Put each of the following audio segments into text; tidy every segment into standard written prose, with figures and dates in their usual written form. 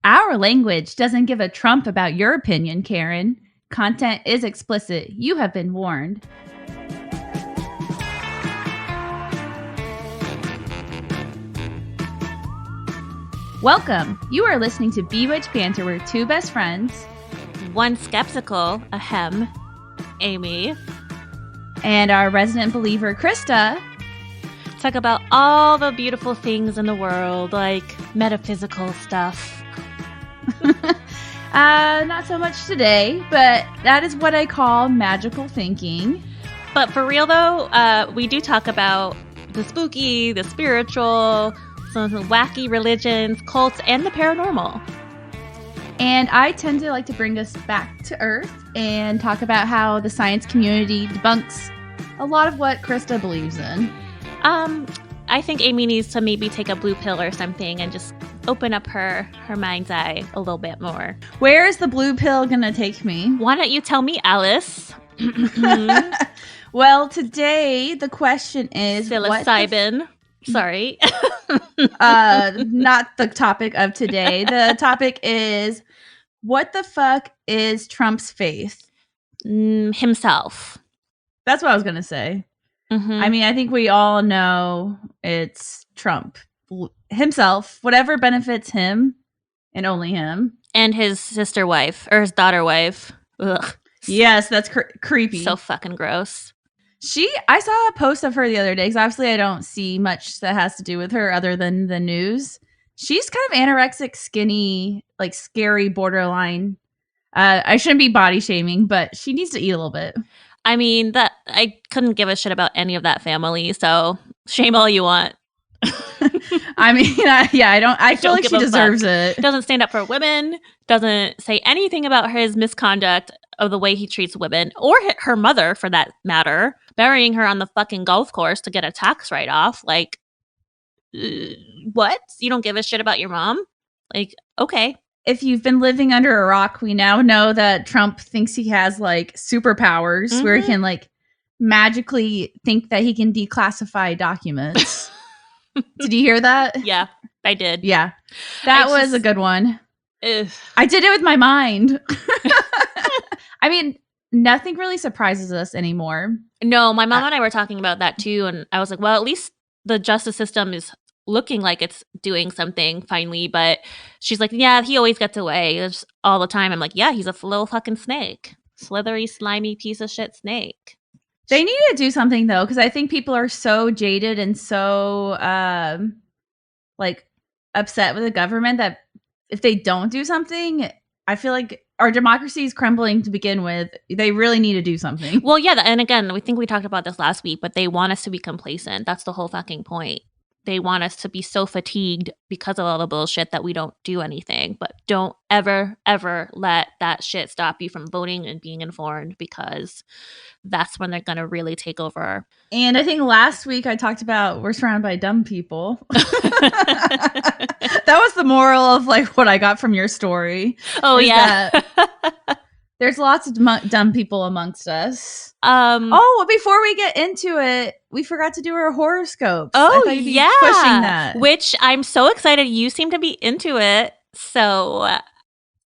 Our language doesn't give a Trump about your opinion, Karen. Content is explicit. You have been warned. Welcome. You are listening to Bewitch Banter, where two best friends, one skeptical, Amy, and our resident believer, Krista, talk about all the beautiful things in the world, like metaphysical stuff. Not so much today, but that is what I call magical thinking. But for real though, we do talk about the spooky, the spiritual, some wacky religions, cults, and the paranormal. And I tend to like to bring us back to Earth and talk about how the science community debunks a lot of what Krista believes in. I think Amy needs to maybe take a blue pill or something and just open up her mind's eye a little bit more. Where is the blue pill gonna take me? Why don't you tell me, Alice? Well, today the question is psilocybin. Sorry. Not the topic of today. The topic is, what the fuck is Trump's faith? Himself. That's what I was gonna say. Mm-hmm. I mean, I think we all know it's Trump himself, whatever benefits him and only him. And his sister wife, or his daughter wife. Ugh. Yes, that's creepy. So fucking gross. I saw a post of her the other day, because obviously I don't see much that has to do with her other than the news. She's kind of anorexic, skinny, like scary, borderline. I shouldn't be body shaming, but she needs to eat a little bit. I mean, that I couldn't give a shit about any of that family, so shame all you want. I mean, I feel like she deserves it. Doesn't stand up for women, doesn't say anything about his misconduct of the way he treats women, or her mother, for that matter, burying her on the fucking golf course to get a tax write-off. Like, what? You don't give a shit about your mom? Like, okay. If you've been living under a rock, we now know that Trump thinks he has like superpowers where he can like magically think that he can declassify documents. Did you hear that? Yeah, I did. Yeah. That was a good one. Ugh. I did it with my mind. I mean, nothing really surprises us anymore. No, my mom and I were talking about that too. And I was like, well, at least the justice system is looking like it's doing something finally. But she's like, yeah, he always gets away. It's all the time. I'm like, yeah, he's a little fucking snake. Slithery, slimy piece of shit snake. They need to do something, though, because I think people are so jaded and so like upset with the government that if they don't do something, I feel like our democracy is crumbling to begin with. They really need to do something. Well, yeah. And again, we think we talked about this last week, but they want us to be complacent. That's the whole fucking point. They want us to be so fatigued because of all the bullshit that we don't do anything. But don't ever, ever let that shit stop you from voting and being informed, because that's when they're going to really take over. And I think last week I talked about we're surrounded by dumb people. That was the moral of like what I got from your story. Oh, yeah. There's lots of dumb people amongst us. Before we get into it, we forgot to do our horoscopes. Oh, yeah. Pushing that. Which I'm so excited. You seem to be into it. So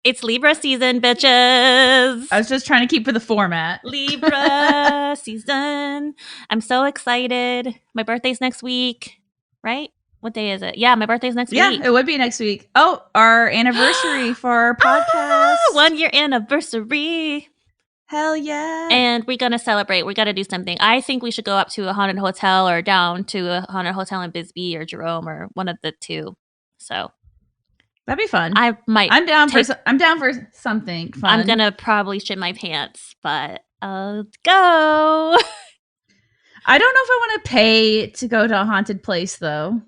it's Libra season, bitches. I was just trying to keep with the format. Libra season. I'm so excited. My birthday's next week, right? What day is it? Yeah, my birthday's next week. Yeah, it would be next week. Oh, our anniversary for our podcast. 1 year anniversary. Hell yeah. And we're going to celebrate. We got to do something. I think we should go up to a haunted hotel or down to a haunted hotel in Bisbee or Jerome or one of the two. So that'd be fun. I'm down for something fun. I'm going to probably shit my pants, but I'll go. I don't know if I want to pay to go to a haunted place, though.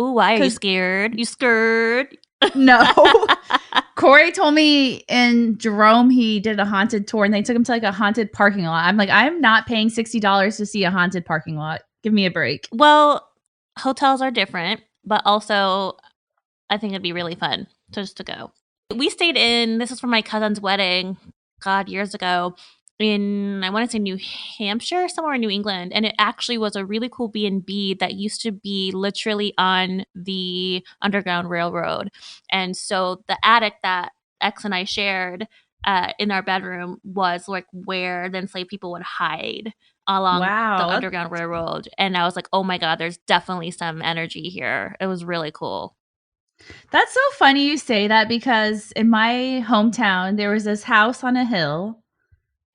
Ooh, why are you scared? You scared? No. Corey told me in Jerome he did a haunted tour and they took him to like a haunted parking lot. I'm like, I'm not paying $60 to see a haunted parking lot. Give me a break. Well, hotels are different, but also I think it'd be really fun just to go. We stayed this was for my cousin's wedding, God, years ago. in, I want to say New Hampshire, somewhere in New England, and it actually was a really cool B&B that used to be literally on the Underground Railroad. And so the attic that X and I shared in our bedroom was like where the enslaved people would hide along the Wow. Underground Railroad. And I was like, oh my God, there's definitely some energy here. It was really cool. That's so funny you say that because in my hometown, there was this house on a hill,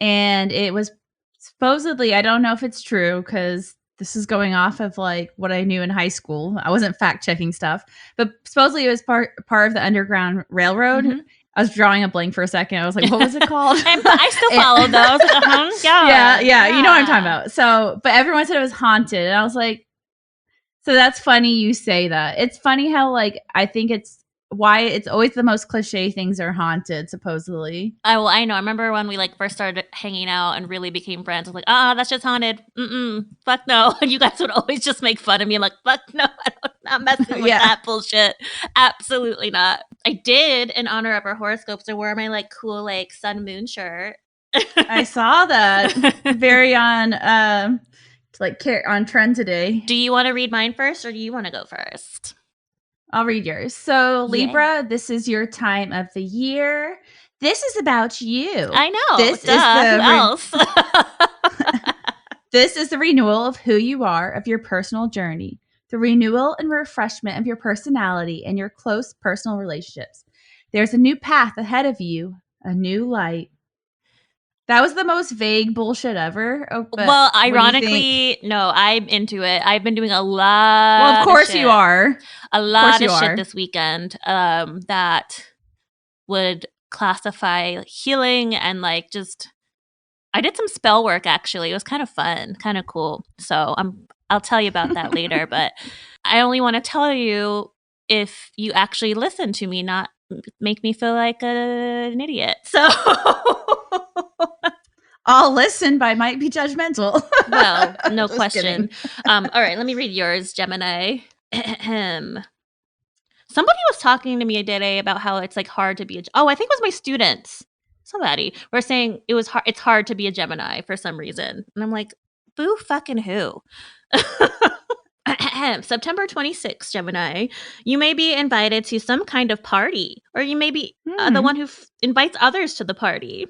and it was supposedly, I don't know if it's true because this is going off of like what I knew in high school. I wasn't fact checking stuff, but supposedly it was part of the Underground Railroad. Mhm. I was drawing a blank for a second. I was like, what was it called? I still followed those. I was like, yeah, you know what I'm talking about. So, but everyone said it was haunted, and I was like, so that's funny you say that. It's funny how like I think it's why it's always the most cliche things are haunted, supposedly. I know. I remember when we like first started hanging out and really became friends. I was like, that's just haunted. Fuck no. And you guys would always just make fun of me. I'm like, fuck no, I'm not messing with that bullshit. Absolutely not. I did, in honor of our horoscopes, I wore my like cool like sun moon shirt. I saw that. Very on on trend today. Do you want to read mine first, or do you want to go first? I'll read yours. So, Yay. Libra, this is your time of the year. This is about you. I know. This Duh. is Who else? This is the renewal of who you are, of your personal journey, the renewal and refreshment of your personality and your close personal relationships. There's a new path ahead of you, a new light. That was the most vague bullshit ever. Oh, well, ironically, no, I'm into it. I've been doing a lot. Well, of course you are. A lot of shit this weekend that would classify healing and like just. I did some spell work actually. It was kind of fun, kind of cool. So I'll tell you about that later. But I only want to tell you if you actually listen to me, not make me feel like an idiot. So. I'll listen, but I might be judgmental. Well, no question. All right, let me read yours, Gemini. Somebody was talking to me today about how it's like hard to be I think it was my students. Somebody were saying it's hard to be a Gemini for some reason. And I'm like, boo fucking who? September 26th, Gemini. You may be invited to some kind of party, or you may be the one who invites others to the party.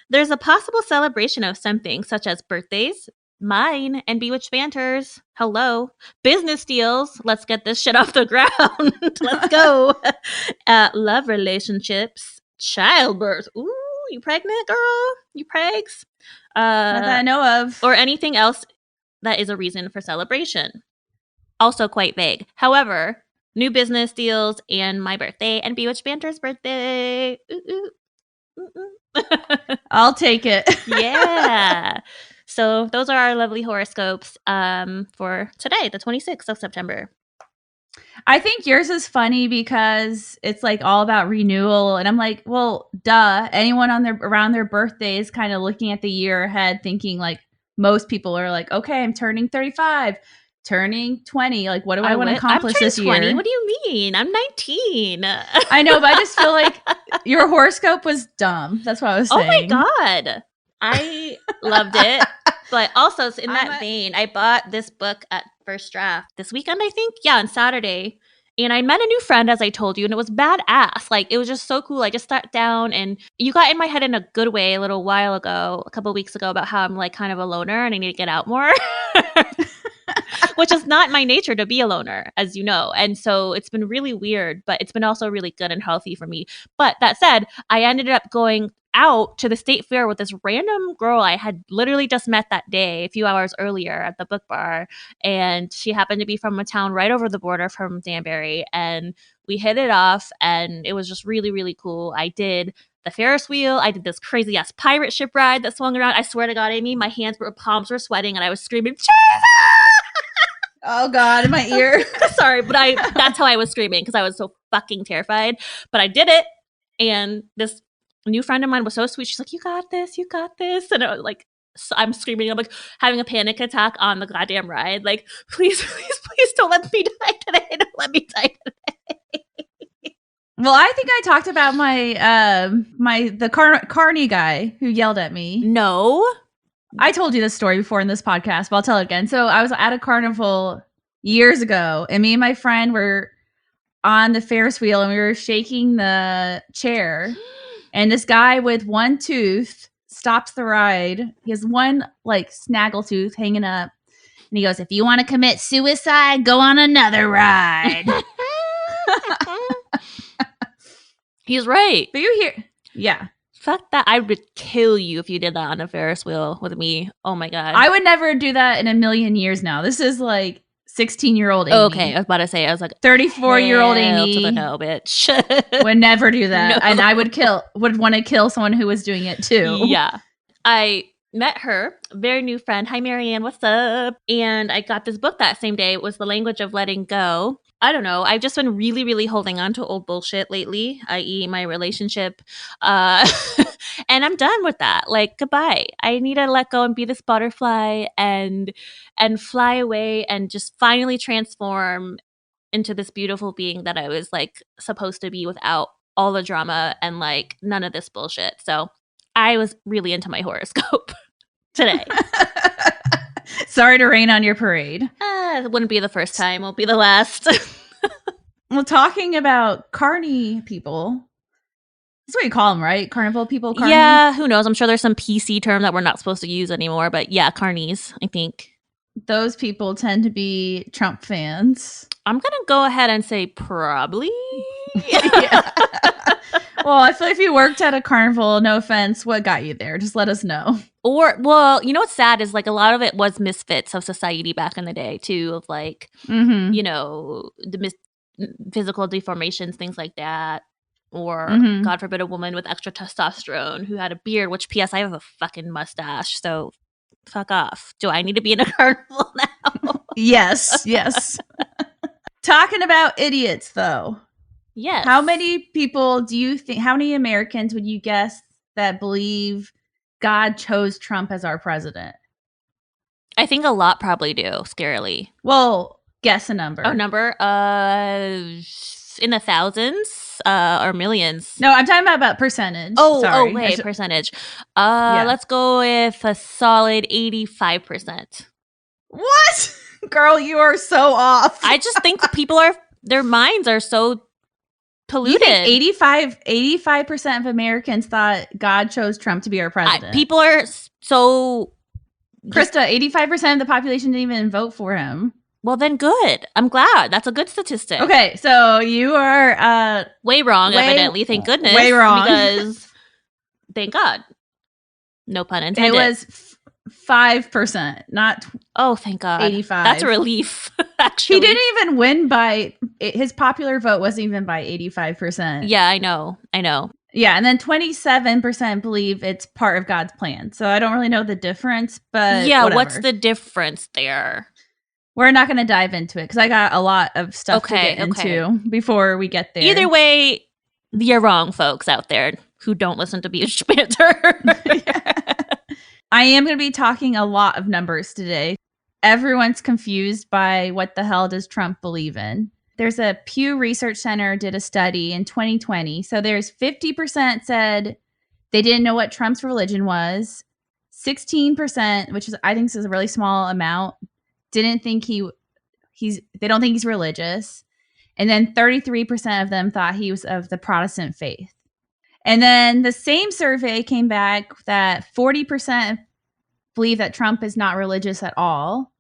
There's a possible celebration of something, such as birthdays, mine, and bewitched banters. Hello. Business deals. Let's get this shit off the ground. Let's go. Love relationships. Childbirth. Ooh, you pregnant, girl? You pregs? Not that I know of. Or anything else that is a reason for celebration. Also quite vague. However, new business deals and my birthday and bewitched banter's birthday. I'll take it. Yeah. So those are our lovely horoscopes for today, the 26th of September. I think yours is funny because it's like all about renewal. And I'm like, well, duh. Anyone around their birthday is kind of looking at the year ahead thinking like most people are like, okay, I'm turning 35, turning 20. Like, what do I want to accomplish this year? 20. What do you mean? I'm 19. I know, but I just feel like your horoscope was dumb. That's what I was saying. Oh my God. I loved it. But also in that vein, I bought this book at First Draft this weekend, I think. Yeah, on Saturday. And I met a new friend, as I told you, and it was badass. Like, it was just so cool. I just sat down and you got in my head in a good way a little while ago, a couple of weeks ago, about how I'm like kind of a loner and I need to get out more. Which is not my nature to be a loner, as you know. And so it's been really weird, but it's been also really good and healthy for me. But that said, I ended up going out to the state fair with this random girl I had literally just met that day, a few hours earlier at the book bar. And she happened to be from a town right over the border from Danbury. And we hit it off and it was just really, really cool. I did the Ferris wheel. I did this crazy ass pirate ship ride that swung around. I swear to God, Amy, my palms were sweating and I was screaming, Jesus! Oh God, in my ear. Sorry, but that's how I was screaming because I was so fucking terrified. But I did it. And this new friend of mine was so sweet. She's like, you got this, you got this. And I was like, so I'm screaming. I'm like having a panic attack on the goddamn ride. Like, please, please, please don't let me die today. Don't let me die today. Well, I think I talked about the carny guy who yelled at me. No. I told you this story before in this podcast, but I'll tell it again. So I was at a carnival years ago, and me and my friend were on the Ferris wheel, and we were shaking the chair, and this guy with one tooth stops the ride. He has one like snaggle tooth hanging up, and he goes, "If you want to commit suicide, go on another ride." He's right. But you hear, yeah. Fuck that. I would kill you if you did that on a Ferris wheel with me. Oh my God. I would never do that in a million years now. This is like 16-year-old Amy. Oh, okay. I was about to say, I was like, 34-year-old Amy to the no, bitch. would never do that. No. And I would want to kill someone who was doing it too. Yeah. I met her, very new friend. Hi, Marianne. What's up? And I got this book that same day. It was The Language of Letting Go. I don't know. I've just been really, really holding on to old bullshit lately, i.e. my relationship. And I'm done with that. Like, goodbye. I need to let go and be this butterfly and fly away and just finally transform into this beautiful being that I was like supposed to be without all the drama and like none of this bullshit. So I was really into my horoscope today. Sorry to rain on your parade. It wouldn't be the first time. Won't be the last. Well, talking about carny people, that's what you call them, right? Carnival people? Carny? Yeah, who knows? I'm sure there's some PC term that we're not supposed to use anymore. But yeah, carnies, I think. Those people tend to be Trump fans. I'm going to go ahead and say probably. Yeah. Well, I feel like if you worked at a carnival, no offense, what got you there? Just let us know. Or, well, you know what's sad is like a lot of it was misfits of society back in the day too, of like, you know, the physical deformations, things like that. Or, God forbid, a woman with extra testosterone who had a beard, which, P.S., I have a fucking mustache, so fuck off. Do I need to be in a carnival now? Yes. Talking about idiots, though. Yes. How many people do you think, how many Americans would you guess that believe God chose Trump as our president? I think a lot probably do, scarily. Well, guess a number. Oh, number? In the thousands or millions? No, I'm talking about percentage. Oh, wait, percentage. Let's go with a solid 85%. What? Girl, you are so off. I just think their minds are so polluted. You think 85% of Americans thought God chose Trump to be our president? People are so... Krista, 85% of the population didn't even vote for him. Well, then good. I'm glad. That's a good statistic. Okay, so you are... way wrong, evidently. Thank goodness. Way wrong. Because, thank God. No pun intended. It was 5%, not oh, thank God. 85. That's a relief, actually. He didn't even win by... His popular vote wasn't even by 85%. Yeah, I know. Yeah, and then 27% believe it's part of God's plan. So I don't really know the difference, but yeah, whatever. What's the difference there? We're not going to dive into it because I got a lot of stuff to get into before we get there. Either way, you're wrong, folks out there who don't listen to Beach Banter. I am going to be talking a lot of numbers today. Everyone's confused by what the hell does Trump believe in. There's a Pew Research Center did a study in 2020. So there's 50% said they didn't know what Trump's religion was. 16%, which is I think is a really small amount, didn't think they don't think he's religious. And then 33% of them thought he was of the Protestant faith. And then the same survey came back that 40% believe that Trump is not religious at all.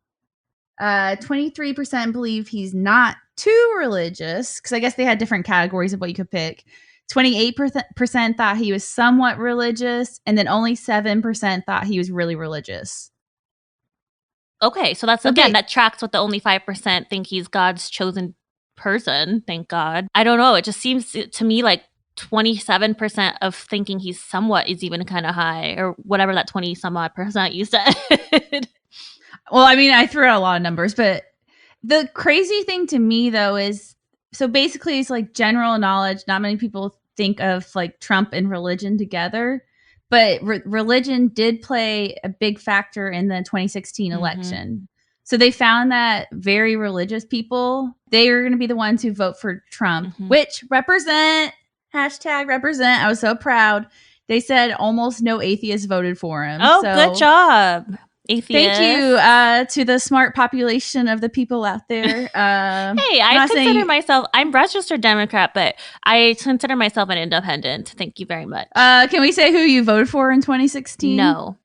23% believe he's not too religious, because I guess they had different categories of what you could pick. 28% thought he was somewhat religious, and then only 7% thought he was really religious. Okay, so that's, again, that tracks with the only 5% think he's God's chosen person, thank God. I don't know, it just seems to me like 27% of thinking he's somewhat is even kind of high, or whatever that 20 some odd percent you said. Well, I mean, I threw out a lot of numbers, but the crazy thing to me, though, is so basically it's like general knowledge. Not many people think of like Trump and religion together, but religion did play a big factor in the 2016 election. So they found that very religious people, they are going to be the ones who vote for Trump, which represent, hashtag represent. I was so proud. They said almost no atheists voted for him. Oh, so good job, atheists. Thank you to the smart population of the people out there. Hey, I consider myself, I'm registered Democrat, but I consider myself an independent. Thank you very much. Can we say who you voted for in 2016? No,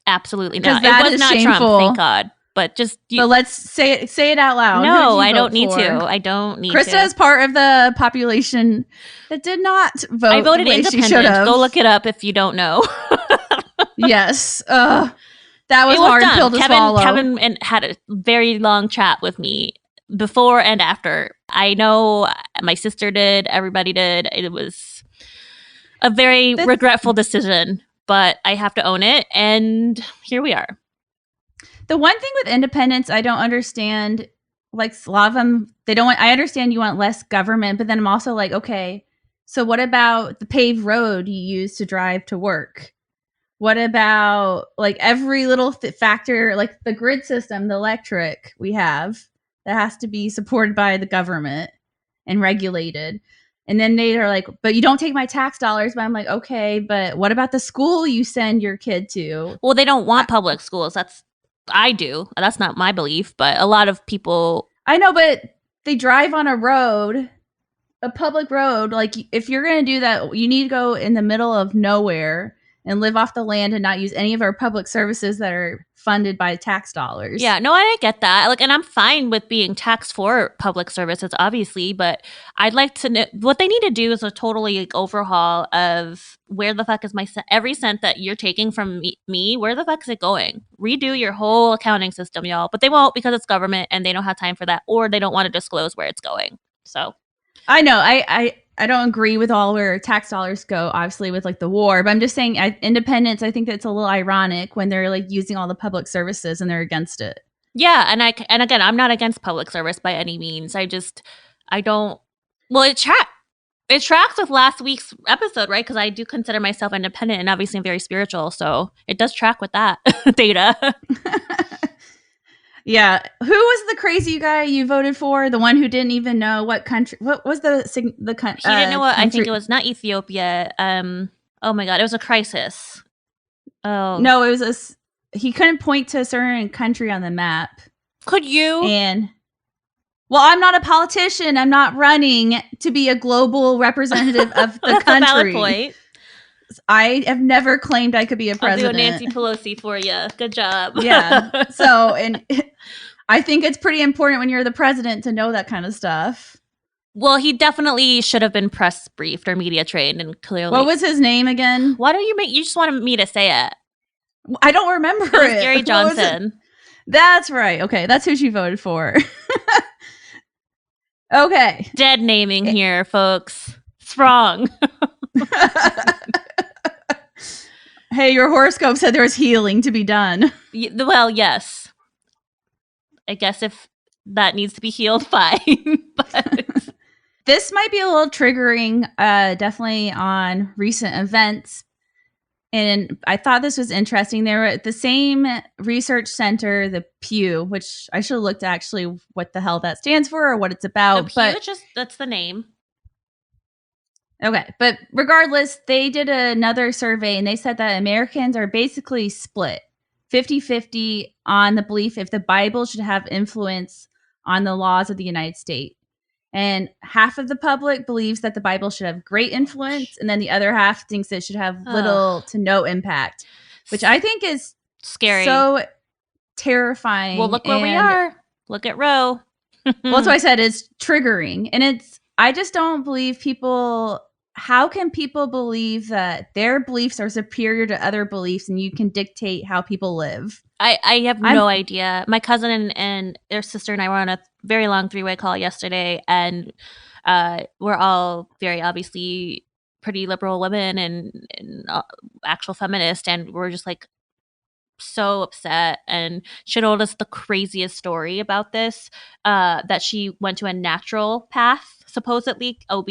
absolutely not. It was not shameful. Trump, thank God. But just but let's say it out loud. No, I don't need to. I don't need Krista to. is part of the population that did not vote. I voted independent. Go look it up if you don't know. Yes. That was hard pill to swallow. Kevin had a very long chat with me before and after. I know my sister did. Everybody did. It was a very regretful decision, but I have to own it. And here we are. The one thing with independents I don't understand, like a lot of them, they don't want, I understand you want less government, but then I'm also like, okay, so what about the paved road you use to drive to work? What about like every little factor, like the grid system, the electric we have that has to be supported by the government and regulated? And then they are like, but you don't take my tax dollars. But I'm like, okay, but what about the school you send your kid to? Well, they don't want public schools. I do. That's not my belief, but a lot of people. I know, but they drive on a road, a public road. Like, if you're going to do that, you need to go in the middle of nowhere and live off the land and not use any of our public services that are funded by tax dollars. Yeah, no, I get that. Like, and I'm fine with being taxed for public services, obviously, but I'd like to know what they need to do is a totally like overhaul of where the fuck is every cent that you're taking from me, where the fuck is it going? Redo your whole accounting system, y'all. But they won't because it's government and they don't have time for that, or they don't want to disclose where it's going. So I know, I don't agree with all where tax dollars go, obviously, with like the war. But I'm just saying, independence, I think that's a little ironic when they're like using all the public services and they're against it. Yeah. And again, I'm not against public service by any means. I don't, well, it tracks with last week's episode, right? Because I do consider myself independent and obviously I'm very spiritual. So it does track with that data. Yeah. Who was the crazy guy you voted for? The one who didn't even know what country, what was the country? He didn't know what, I think it was not Ethiopia. Oh my God, it was a crisis. Oh. No, it was he couldn't point to a certain country on the map. Could you? And, well, I'm not a politician. I'm not running to be a global representative of the That's country. A valid point. I have never claimed I could be a president. I'll do a Nancy Pelosi for you. Good job. Yeah. So, and I think it's pretty important when you're the president to know that kind of stuff. Well, he definitely should have been press briefed or media trained, and clearly. What was his name again? Why don't you just wanted me to say it? I don't remember it. Was Gary Johnson. That's right. Okay, that's who she voted for. Okay. Dead naming here, folks. It's wrong. Hey, your horoscope said there was healing to be done. Well, yes. I guess if that needs to be healed, fine. But this might be a little triggering, definitely on recent events. And I thought this was interesting. They were at the same research center, the Pew, which I should have looked at actually what the hell that stands for or what it's about. The Pew, that's the name. Okay, but regardless, they did another survey and they said that Americans are basically split 50-50 on the belief if the Bible should have influence on the laws of the United States. And half of the public believes that the Bible should have great influence, and then the other half thinks it should have little to no impact, which I think is scary. So terrifying. Well, look where we are. Look at Roe. Well, that's why I said it's triggering. And I just don't believe people. How can people believe that their beliefs are superior to other beliefs and you can dictate how people live? I have no idea. My cousin and their sister and I were on a very long 3-way call yesterday, and we're all very obviously pretty liberal women and actual feminists, and we're just like so upset. And she told us the craziest story about this, that she went to a natural path, supposedly OB,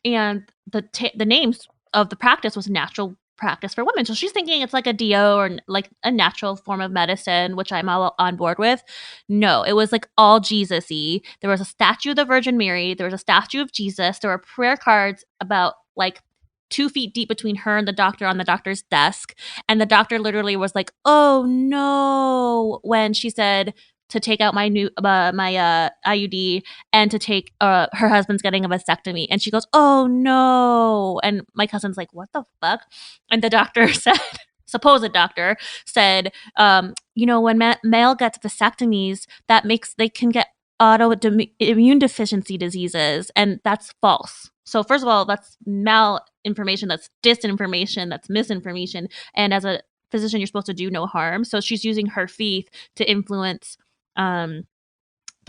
and the names of the practice was natural practice for women. So she's thinking it's like a DO or like a natural form of medicine, which I'm all on board with. No, it was like all Jesus-y. There was a statue of the Virgin Mary. There was a statue of Jesus. There were prayer cards about like 2 feet deep between her and the doctor on the doctor's desk. And the doctor literally was like, oh no, when she said to take out my new my IUD and to take her husband's getting a vasectomy. And she goes, oh no. And my cousin's like, what the fuck? And the doctor said, supposed doctor said, when male gets vasectomies, they can get immune deficiency diseases, and that's false. So first of all, that's malinformation, that's disinformation, that's misinformation. And as a physician, you're supposed to do no harm. So she's using her faith to influence the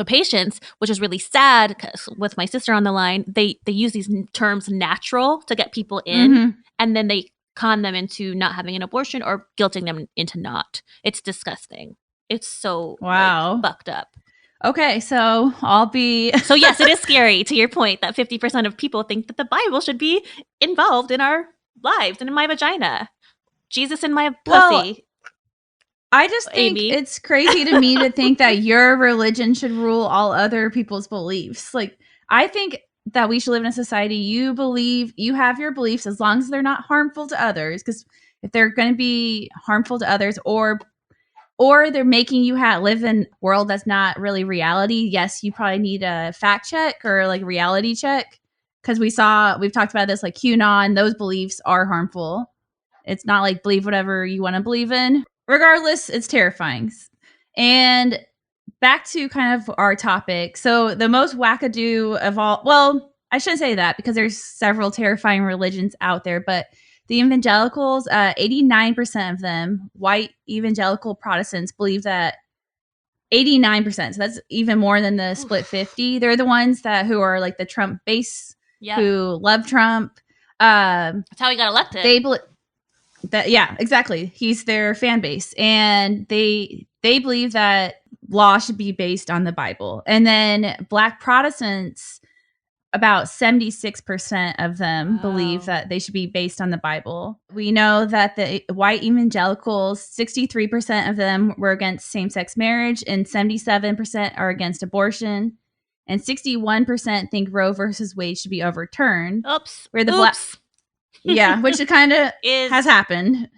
patients, which is really sad. Because with my sister on the line, they use these terms natural to get people in, and then they con them into not having an abortion or guilting them into not. It's disgusting. It's so wow, fucked up. Okay, so I'll be... So yes, it is scary, to your point, that 50% of people think that the Bible should be involved in our lives and in my vagina. Jesus in my pussy. Well, I just think it's crazy to me to think that your religion should rule all other people's beliefs. Like, I think that we should live in a society you have your beliefs as long as they're not harmful to others. Because if they're going to be harmful to others or they're making you live in a world that's not really reality, yes, you probably need a fact check or like reality check. Because we've talked about this, like QAnon, those beliefs are harmful. It's not like believe whatever you want to believe in. Regardless, it's terrifying. And back to kind of our topic. So the most wackadoo of all, well, I shouldn't say that because there's several terrifying religions out there, but the evangelicals, 89% of them, white evangelical Protestants, believe that 89%. So that's even more than the split 50. They're the ones who are like the Trump base, who love Trump. That's how he got elected. They believe that, yeah, exactly. He's their fan base, and they believe that law should be based on the Bible. And then Black Protestants, about 76% of them believe that they should be based on the Bible. We know that the white evangelicals, 63% of them were against same-sex marriage, and 77% are against abortion, and 61% think Roe versus Wade should be overturned. Oops. Where the yeah, which it kind of has happened.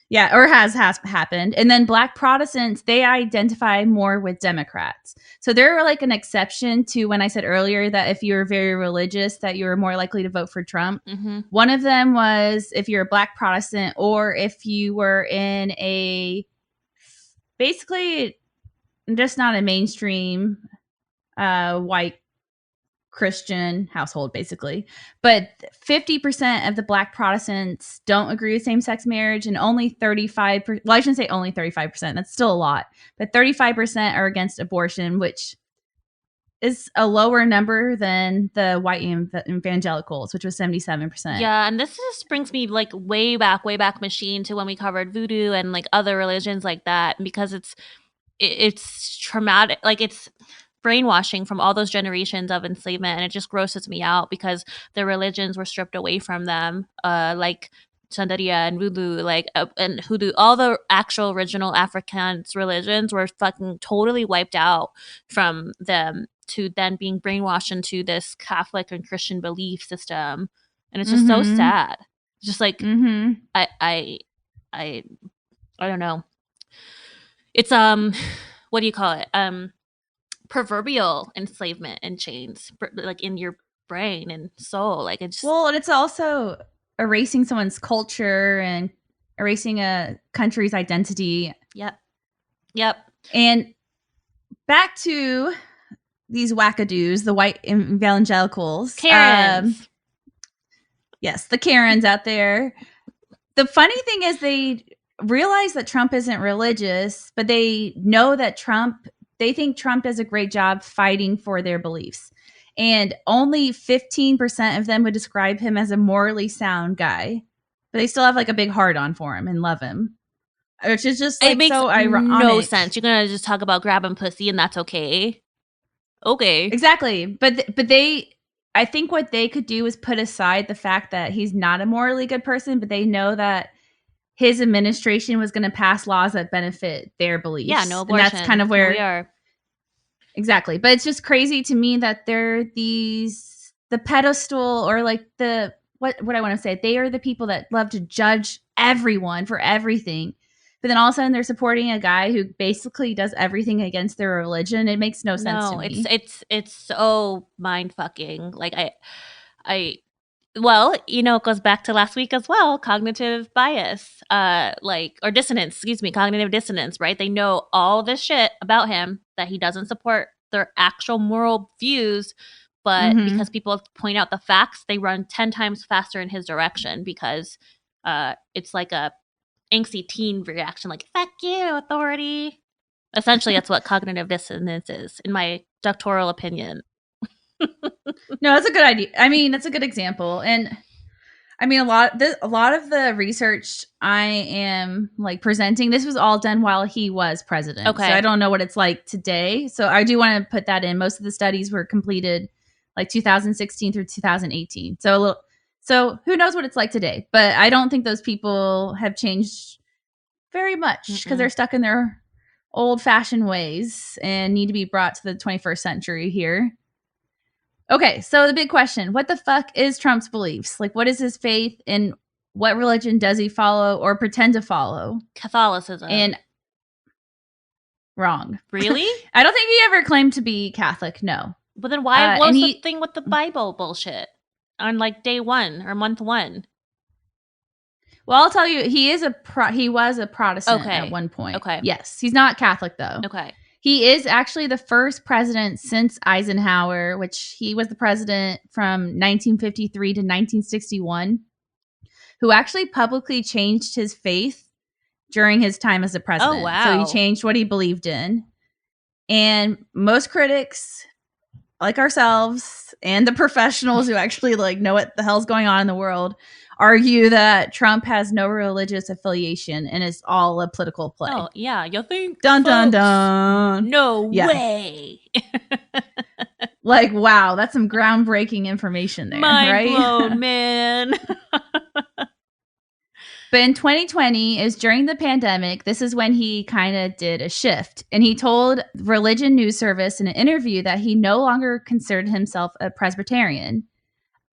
Yeah, or has happened. And then Black Protestants, they identify more with Democrats. So they're like an exception to when I said earlier that if you're very religious, that you're more likely to vote for Trump. Mm-hmm. One of them was if you're a Black Protestant or if you were in basically just not a mainstream white Christian household, basically. But 50% of the Black Protestants don't agree with same-sex marriage, and only 35%, well, I shouldn't say only 35%, that's still a lot, but 35% are against abortion, which is a lower number than the white evangelicals, which was 77%. Yeah, and this just brings me like way back machine to when we covered voodoo and like other religions like that, because it's traumatic, like it's brainwashing from all those generations of enslavement, and it just grosses me out because the religions were stripped away from them, like Santeria and voodoo, and hoodoo. All the actual original Afrikaans religions were fucking totally wiped out from them to then being brainwashed into this Catholic and Christian belief system, and it's just so sad. Just like I don't know. It's what do you call it? Proverbial enslavement and chains, like in your brain and soul. Like it's and it's also erasing someone's culture and erasing a country's identity. Yep. And back to these wackadoos, the white evangelicals, Karens. Yes, the Karens out there. The funny thing is they realize that Trump isn't religious, but they know that they think Trump does a great job fighting for their beliefs. And only 15% of them would describe him as a morally sound guy. But they still have like a big heart on for him and love him. Which is just like, it makes so ironic. No sense. You're going to just talk about grabbing pussy and that's okay. Okay. Exactly. But they, I think what they could do is put aside the fact that he's not a morally good person, but they know that his administration was going to pass laws that benefit their beliefs. Yeah, no and that's kind abortion. of Here where we are. exactly. But it's just crazy to me that they're the pedestal, or like the what I want to say. They are the people that love to judge everyone for everything. But then all of a sudden they're supporting a guy who basically does everything against their religion. It makes no sense to me. It's so mind fucking. Like I well, you know, it goes back to last week as well. Cognitive bias, or dissonance, excuse me, cognitive dissonance, right? They know all this shit about him that he doesn't support their actual moral views, but because people point out the facts, they run 10 times faster in his direction because it's like a angsty teen reaction, like, fuck you, authority. Essentially, that's what cognitive dissonance is, in my doctoral opinion. No, that's a good idea. I mean, that's a good example. And I mean, a lot of the research I am like presenting, this was all done while he was president. Okay. So I don't know what it's like today. So I do want to put that in. Most of the studies were completed like 2016 through 2018. So who knows what it's like today? But I don't think those people have changed very much because they're stuck in their old-fashioned ways and need to be brought to the 21st century here. Okay, so the big question, what the fuck is Trump's beliefs? Like, what is his faith, and what religion does he follow or pretend to follow? Catholicism. And wrong. Really? I don't think he ever claimed to be Catholic, no. But then why was the thing with the Bible bullshit on like day 1 or month 1? Well, I'll tell you, he was a Protestant at one point. Okay. Yes, he's not Catholic, though. Okay. He is actually the first president since Eisenhower, which he was the president from 1953 to 1961, who actually publicly changed his faith during his time as a president. Oh, wow. So he changed what he believed in. And most critics, like ourselves and the professionals who actually like know what the hell's going on in the world, argue that Trump has no religious affiliation and is all a political play. Oh, yeah. You think? Dun, dun, dun. No way. Like, wow, that's some groundbreaking information there, Mind right? blown, man. But in 2020 is during the pandemic. This is when he kind of did a shift. And he told Religion News Service in an interview that he no longer considered himself a Presbyterian.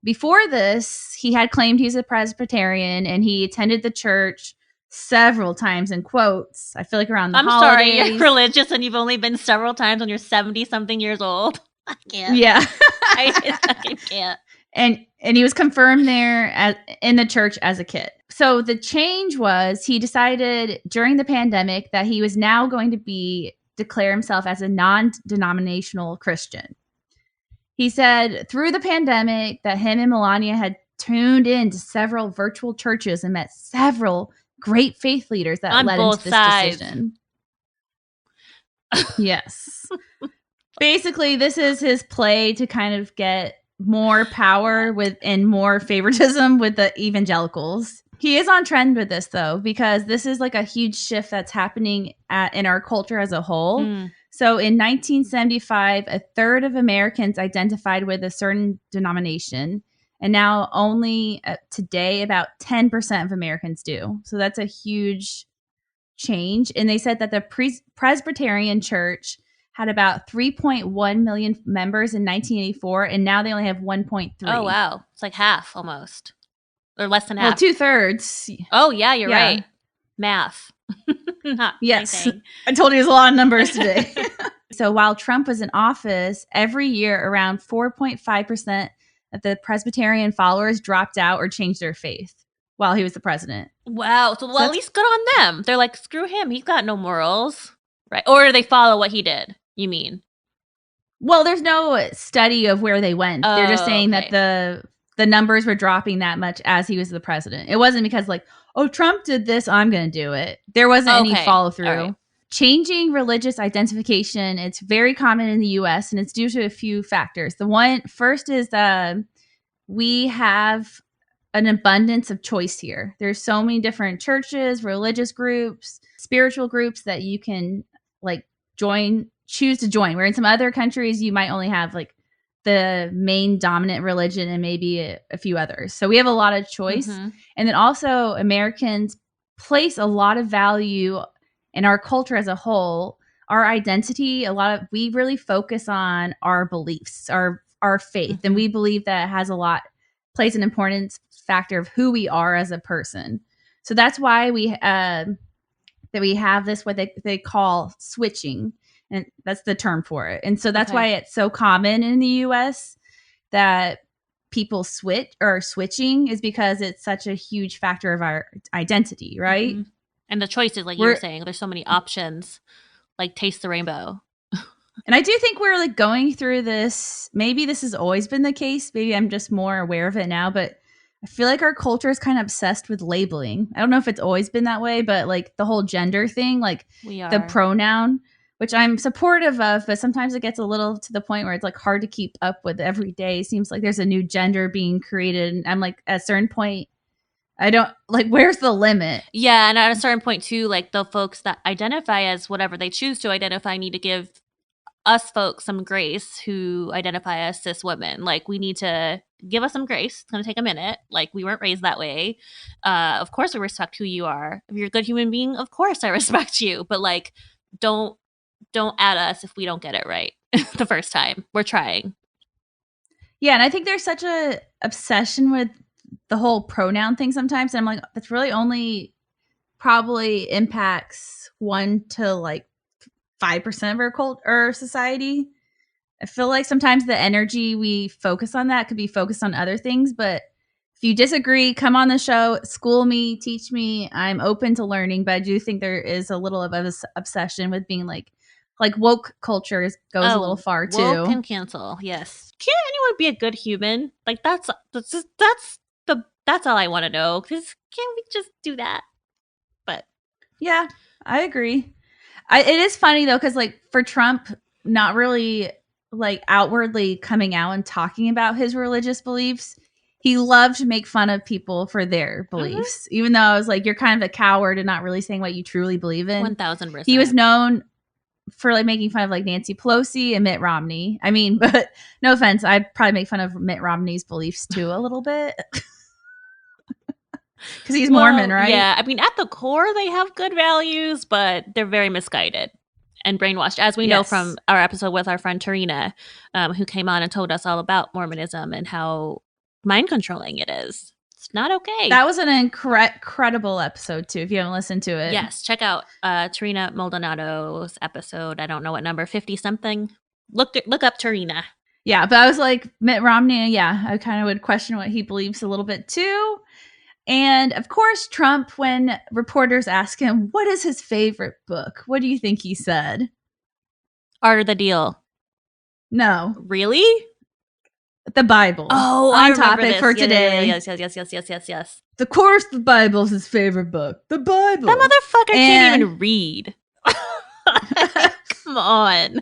Before this, he had claimed he's a Presbyterian and he attended the church several times, in quotes. I feel like around the holidays. Sorry, you're religious and you've only been several times when you're 70-something years old. I can't. Yeah. I can't. And he was confirmed there in the church as a kid. So the change was he decided during the pandemic that he was now going to declare himself as a non-denominational Christian. He said through the pandemic that him and Melania had tuned into several virtual churches and met several great faith leaders that led into this decision. Yes. Basically, this is his play to kind of get more power and more favoritism with the evangelicals. He is on trend with this, though, because this is like a huge shift that's happening in our culture as a whole. So in 1975, a third of Americans identified with a certain denomination. And now only today, about 10% of Americans do. So that's a huge change. And they said that the Presbyterian Church had about 3.1 million members in 1984, and now they only have 1.3. Oh, wow. It's like half almost. Or less than half. Well, 2/3. Oh, yeah, you're right. Math. Not yes. anything. I told you there's a lot of numbers today. So while Trump was in office, every year around 4.5% of the Presbyterian followers dropped out or changed their faith while he was the president. Wow. So at least good on them. They're like, screw him. He's got no morals. Right. Or they follow what he did, you mean? Well, there's no study of where they went. They're just saying that the numbers were dropping that much as he was the president. It wasn't because like, oh, Trump did this, I'm going to do it. There wasn't any follow through. Right. Changing religious identification, it's very common in the U.S. and it's due to a few factors. First is we have an abundance of choice here. There's so many different churches, religious groups, spiritual groups that you can like choose to join. Where in some other countries, you might only have like the main dominant religion and maybe a few others. So we have a lot of choice. Mm-hmm. And then also Americans place a lot of value in our culture as a whole, our identity. We really focus on our beliefs, our faith. Mm-hmm. And we believe that plays an important factor of who we are as a person. So that's why we have this, what they call switching. And that's the term for it. And so that's why it's so common in the US that people switching is because it's such a huge factor of our identity, right? Mm-hmm. And the choices, like you were saying, there's so many options, like taste the rainbow. And I do think we're like going through this. Maybe this has always been the case. Maybe I'm just more aware of it now, but I feel like our culture is kind of obsessed with labeling. I don't know if it's always been that way, but like the whole gender thing, like the pronoun, which I'm supportive of, but sometimes it gets a little to the point where it's like hard to keep up with every day. It seems like there's a new gender being created. And I'm like, at a certain point, I don't like, where's the limit? Yeah. And at a certain point too, like the folks that identify as whatever they choose to identify need to give us folks some grace who identify as cis women. Like, we need to give us some grace. It's going to take a minute. Like, we weren't raised that way. Of course, we respect who you are. If you're a good human being, of course I respect you. But like, don't add us if we don't get it right the first time. We're trying. Yeah, and I think there's such a obsession with the whole pronoun thing sometimes. And I'm like, that's really only probably impacts 1 to like 5% of our society. I feel like sometimes the energy we focus on that could be focused on other things. But if you disagree, come on the show, school me, teach me. I'm open to learning. But I do think there is a little of an obsession with being like woke culture goes a little far too. Woke can cancel. Yes. Can't anyone be a good human? Like that's all I want to know. Because can't we just do that? But yeah, I agree. It is funny though, because like for Trump, not really like outwardly coming out and talking about his religious beliefs, he loved to make fun of people for their beliefs. Even though I was like, you're kind of a coward and not really saying what you truly believe in. 1000%. He was known for like making fun of like Nancy Pelosi and Mitt Romney. I mean, but no offense, I'd probably make fun of Mitt Romney's beliefs too a little bit. Because he's Mormon, right? Yeah, I mean, at the core, they have good values, but they're very misguided and brainwashed, as we know from our episode with our friend Tarina, who came on and told us all about Mormonism and how mind-controlling it is. It's not okay. That was an incredible episode, too, if you haven't listened to it. Yes, check out Tarina Maldonado's episode. I don't know what number, 50-something. Look up Tarina. Yeah, but I was like, Mitt Romney, yeah, I kind of would question what he believes a little bit, too. And of course, Trump, when reporters ask him, what is his favorite book? What do you think he said? Art of the Deal. No. Really? The Bible. Oh, on topic for today. Yes. Of course, the Bible's his favorite book. The Bible. That motherfucker can't even read. Come on.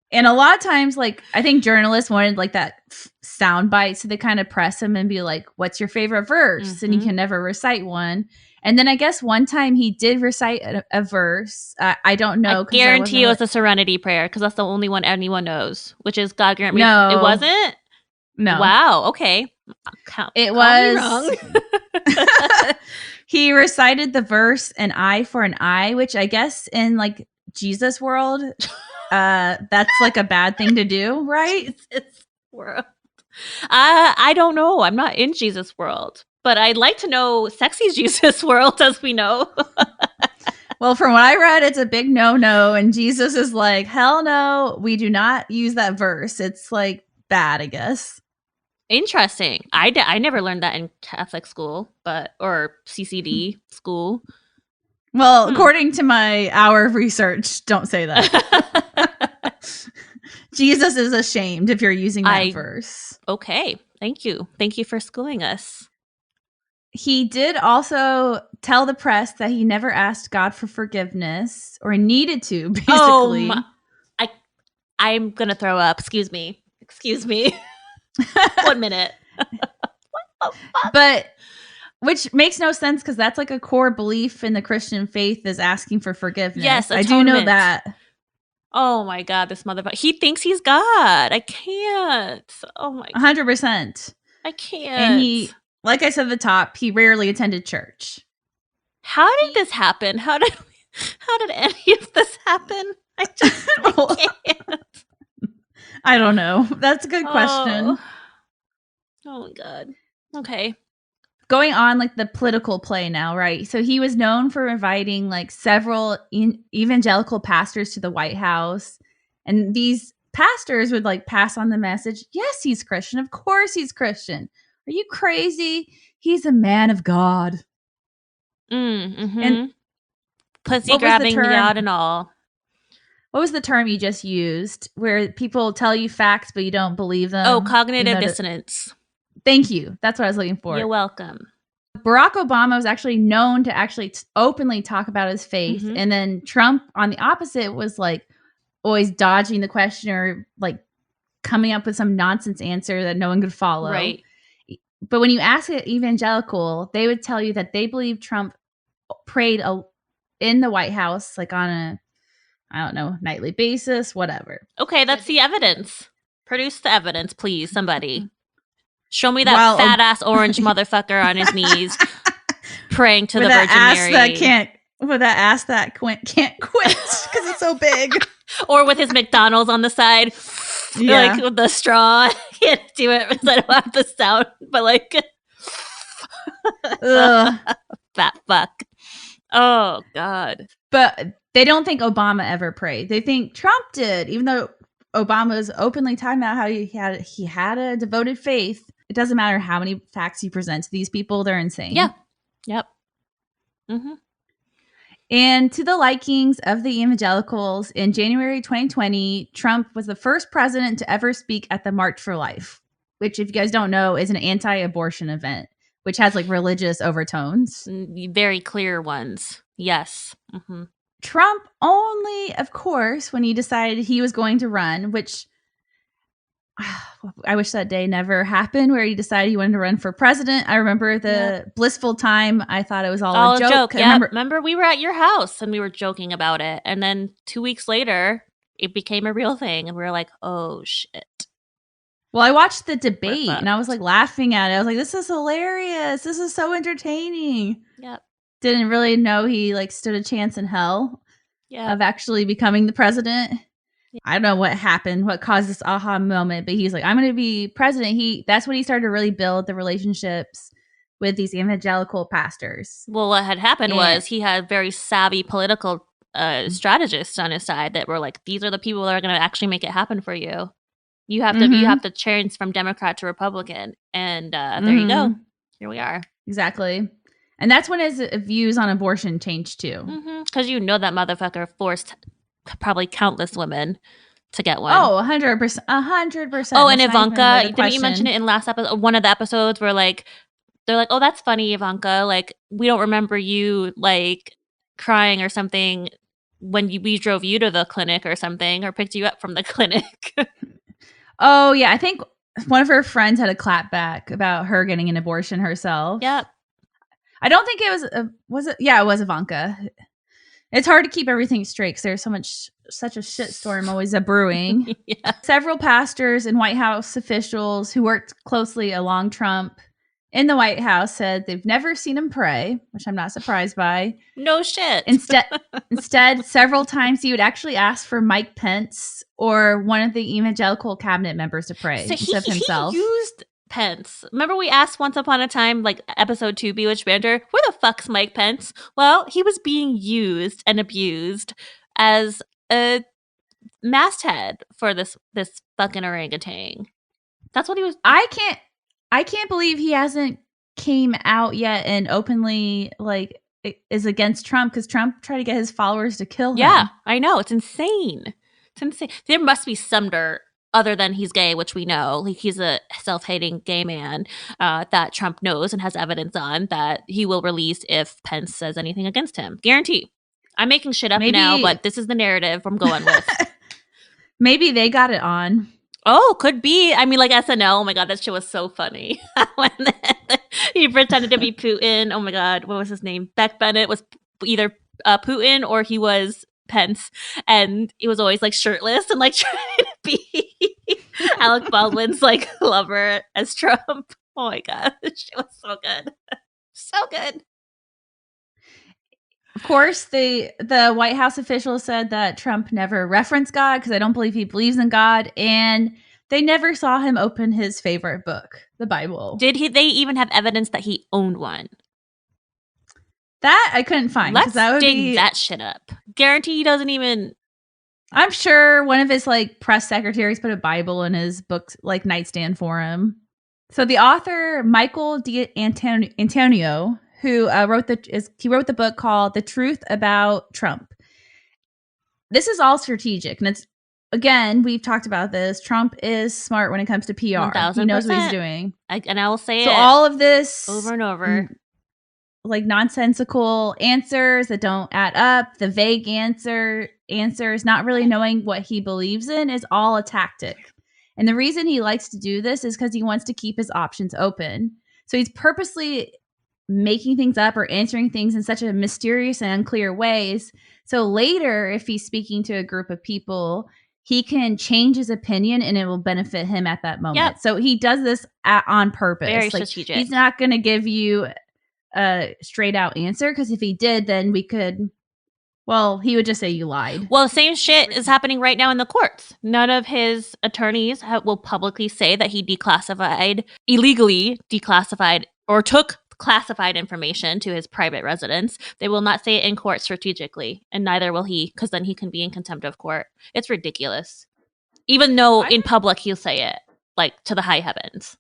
And a lot of times, like, I think journalists wanted like that sound bite, so they kind of press him and be like, what's your favorite verse? Mm-hmm. And he can never recite one. And then I guess one time he did recite a verse. I don't know. I guarantee it was the Serenity Prayer, because that's the only one anyone knows, which is God grant me. No. It wasn't? No. Wow. Okay. It was. He recited the verse, an eye for an eye, which I guess in like Jesus world, that's like a bad thing to do, right? Jesus world. I don't know. I'm not in Jesus world, but I'd like to know sexy Jesus world, as we know. Well, from what I read, it's a big no-no, and Jesus is like, hell no, we do not use that verse. It's like bad, I guess. Interesting. I never learned that in Catholic school, or CCD school. Well, according to my hour of research, don't say that. Jesus is ashamed if you're using that verse. Okay. Thank you. Thank you for schooling us. He did also tell the press that he never asked God for forgiveness, or needed to, basically. I'm going to throw up. Excuse me. 1 minute. What the fuck? But which makes no sense, because that's like a core belief in the Christian faith, is asking for forgiveness. Yes, atonement. I do know that. Oh my God, this motherfucker. He thinks he's God. I can't. Oh my God. 100%. I can't. And he, like I said at the top, he rarely attended church. How did this happen? How did any of this happen? I just can't. I don't know. That's a good question. Oh my God. Okay. Going on like the political play now, right? So he was known for inviting like several evangelical pastors to the White House. And these pastors would like pass on the message. Yes, he's Christian. Of course he's Christian. Are you crazy? He's a man of God. Mm-hmm. And pussy grabbing yacht and all. What was the term you just used where people tell you facts but you don't believe them? Oh, cognitive dissonance. Thank you. That's what I was looking for. You're welcome. Barack Obama was actually known to actually openly talk about his faith. Mhm. And then Trump, on the opposite, was like always dodging the question or like coming up with some nonsense answer that no one could follow. Right. But when you ask an evangelical, they would tell you that they believe Trump prayed in the White House, like on a, I don't know, nightly basis, whatever. Okay, that's the evidence. Produce the evidence, please, somebody. Show me that fat ass orange motherfucker on his knees praying to the Virgin Mary. With that ass that can't quit because it's so big. Or with his McDonald's on the side. Yeah. Like with the straw. Can't do it because I don't have the sound. But like fat fuck. Oh God. But they don't think Obama ever prayed. They think Trump did, even though Obama was openly talking about how he had a devoted faith. It doesn't matter how many facts you present to these people; they're insane. Yeah. Yep. Mm-hmm. And to the likings of the evangelicals, in January 2020, Trump was the first president to ever speak at the March for Life, which, if you guys don't know, is an anti-abortion event, which has like religious overtones. Very clear ones. Yes. Mm-hmm. Trump only, of course, when he decided he was going to run, which I wish that day never happened, where he decided he wanted to run for president. I remember the blissful time. I thought it was all a joke. Yeah. Remember we were at your house and we were joking about it. And then 2 weeks later, it became a real thing. And we were like, oh, shit. Well, I watched the debate and I was like laughing at it. I was like, this is hilarious. This is so entertaining. Yep. Didn't really know he like stood a chance in hell of actually becoming the president. I don't know what happened, what caused this aha moment, but he's like, I'm going to be president. That's when he started to really build the relationships with these evangelical pastors. Well, what had happened was he had very savvy political strategists on his side that were like, these are the people that are going to actually make it happen for you. You have to change from Democrat to Republican. And there you go. Here we are. Exactly. And that's when his views on abortion changed too. Because you know that motherfucker forced probably countless women to get one. Oh, 100%. 100%. Oh, and Ivanka, didn't you mention it in last episode? One of the episodes where like, they're like, oh, that's funny, Ivanka. Like, we don't remember you like crying or something when we drove you to the clinic or something, or picked you up from the clinic. Oh, yeah. I think one of her friends had a clap back about her getting an abortion herself. Yep. I don't think it was it? Yeah, it was Ivanka. It's hard to keep everything straight because there's such a shitstorm always brewing. Yeah. Several pastors and White House officials who worked closely along Trump in the White House said they've never seen him pray, which I'm not surprised by. No shit. Instead, several times he would actually ask for Mike Pence or one of the evangelical cabinet members to pray instead of himself. He used Pence. Remember we asked once upon a time, like episode 2, Bewitched Banter, where the fuck's Mike Pence? Well, he was being used and abused as a masthead for this fucking orangutan. That's what he was. I can't believe he hasn't came out yet and openly like is against Trump, because Trump tried to get his followers to kill him. Yeah, I know. It's insane. It's insane. There must be some dirt other than he's gay, which we know. Like, he's a self-hating gay man that Trump knows and has evidence on that he will release if Pence says anything against him. Guarantee. I'm making shit up now, but this is the narrative I'm going with. Maybe they got it on. Oh, could be. I mean, like SNL. Oh my God, that shit was so funny. When he pretended to be Putin. Oh my God, what was his name? Beck Bennett was either Putin or he was Pence, and he was always like shirtless and like trying to be Alec Baldwin's like lover as Trump. Oh my gosh, it was so good. So good. Of course, the White House officials said that Trump never referenced God because I don't believe he believes in God, and they never saw him open his favorite book, the Bible. Did they even have evidence that he owned one? That I couldn't find. Let's that would dig that shit up. Guarantee he doesn't even. I'm sure one of his like press secretaries put a Bible in his book like nightstand for him. So the author Michael Antonio, who wrote the book called "The Truth About Trump." This is all strategic, and it's again we've talked about this. Trump is smart when it comes to PR. 1000%. He knows what he's doing, and I will say so it. all of this over and over, like nonsensical answers that don't add up, the vague answers, not really knowing what he believes in, is all a tactic. And the reason he likes to do this is because he wants to keep his options open. So he's purposely making things up or answering things in such a mysterious and unclear ways. So later, if he's speaking to a group of people, he can change his opinion and it will benefit him at that moment. Yep. So he does this on purpose. Very strategic. He's not going to give you a straight out answer, because if he did, then we could, well, he would just say you lied. Well, same shit is happening right now in the courts. None of his attorneys will publicly say that he illegally declassified or took classified information to his private residence. They will not say it in court strategically, and neither will he, because then he can be in contempt of court. It's ridiculous. Even though in public he'll say it, like, to the high heavens.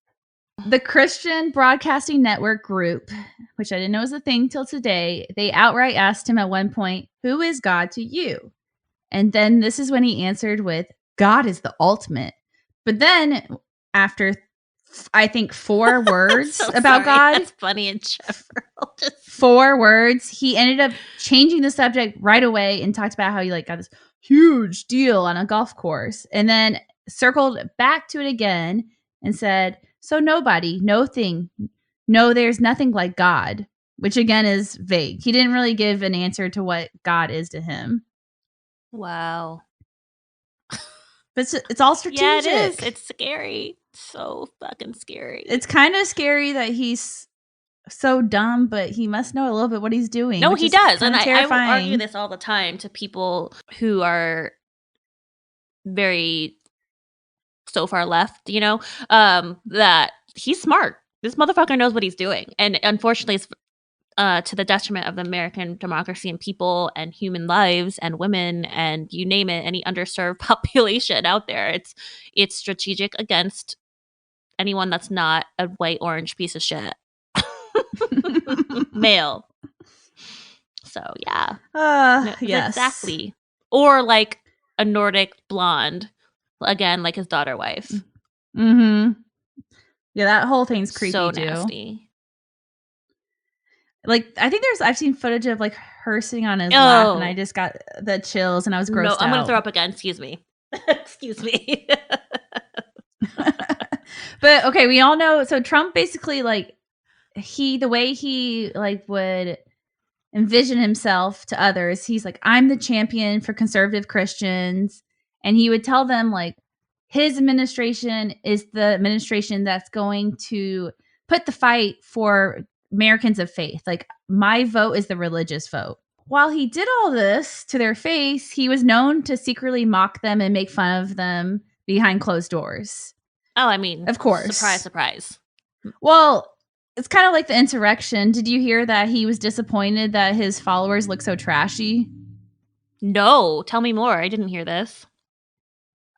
The Christian Broadcasting Network group, which I didn't know was a thing till today, they outright asked him at one point, "Who is God to you?" And then this is when he answered with, "God is the ultimate." But then after, I think, 4 words so about God. That's funny and general. 4 words. He ended up changing the subject right away and talked about how he like got this huge deal on a golf course, and then circled back to it again and said, "So nobody, no thing, no, there's nothing like God," which again is vague. He didn't really give an answer to what God is to him. Wow. But it's all strategic. Yeah, it is. It's scary. So fucking scary. It's kind of scary that he's so dumb, but he must know a little bit what he's doing. No, he does. And I terrifying. argue this all the time to people who are very so far left, you know, that he's smart. This motherfucker knows what he's doing. And unfortunately, it's to the detriment of the American democracy and people and human lives and women and you name it, any underserved population out there. It's strategic against anyone that's not a white orange piece of shit. Male. So yeah. Yes. Exactly. Or like a Nordic blonde. Again, like his daughter wife. Mm-hmm. Yeah, that whole thing's creepy so too. Nasty. Like, I think I've seen footage of like her sitting on his lap, and I just got the chills, and I was grossed out. I'm gonna throw up again. Excuse me. Excuse me. But okay, we all know. So Trump basically like the way he like would envision himself to others, he's like, "I'm the champion for conservative Christians," and he would tell them like his administration is the administration that's going to put the fight for Americans of faith. Like, my vote is the religious vote. While he did all this to their face, he was known to secretly mock them and make fun of them behind closed doors. Oh, I mean, of course. Surprise, surprise. Well, it's kind of like the insurrection. Did you hear that he was disappointed that his followers look so trashy? No, tell me more. I didn't hear this.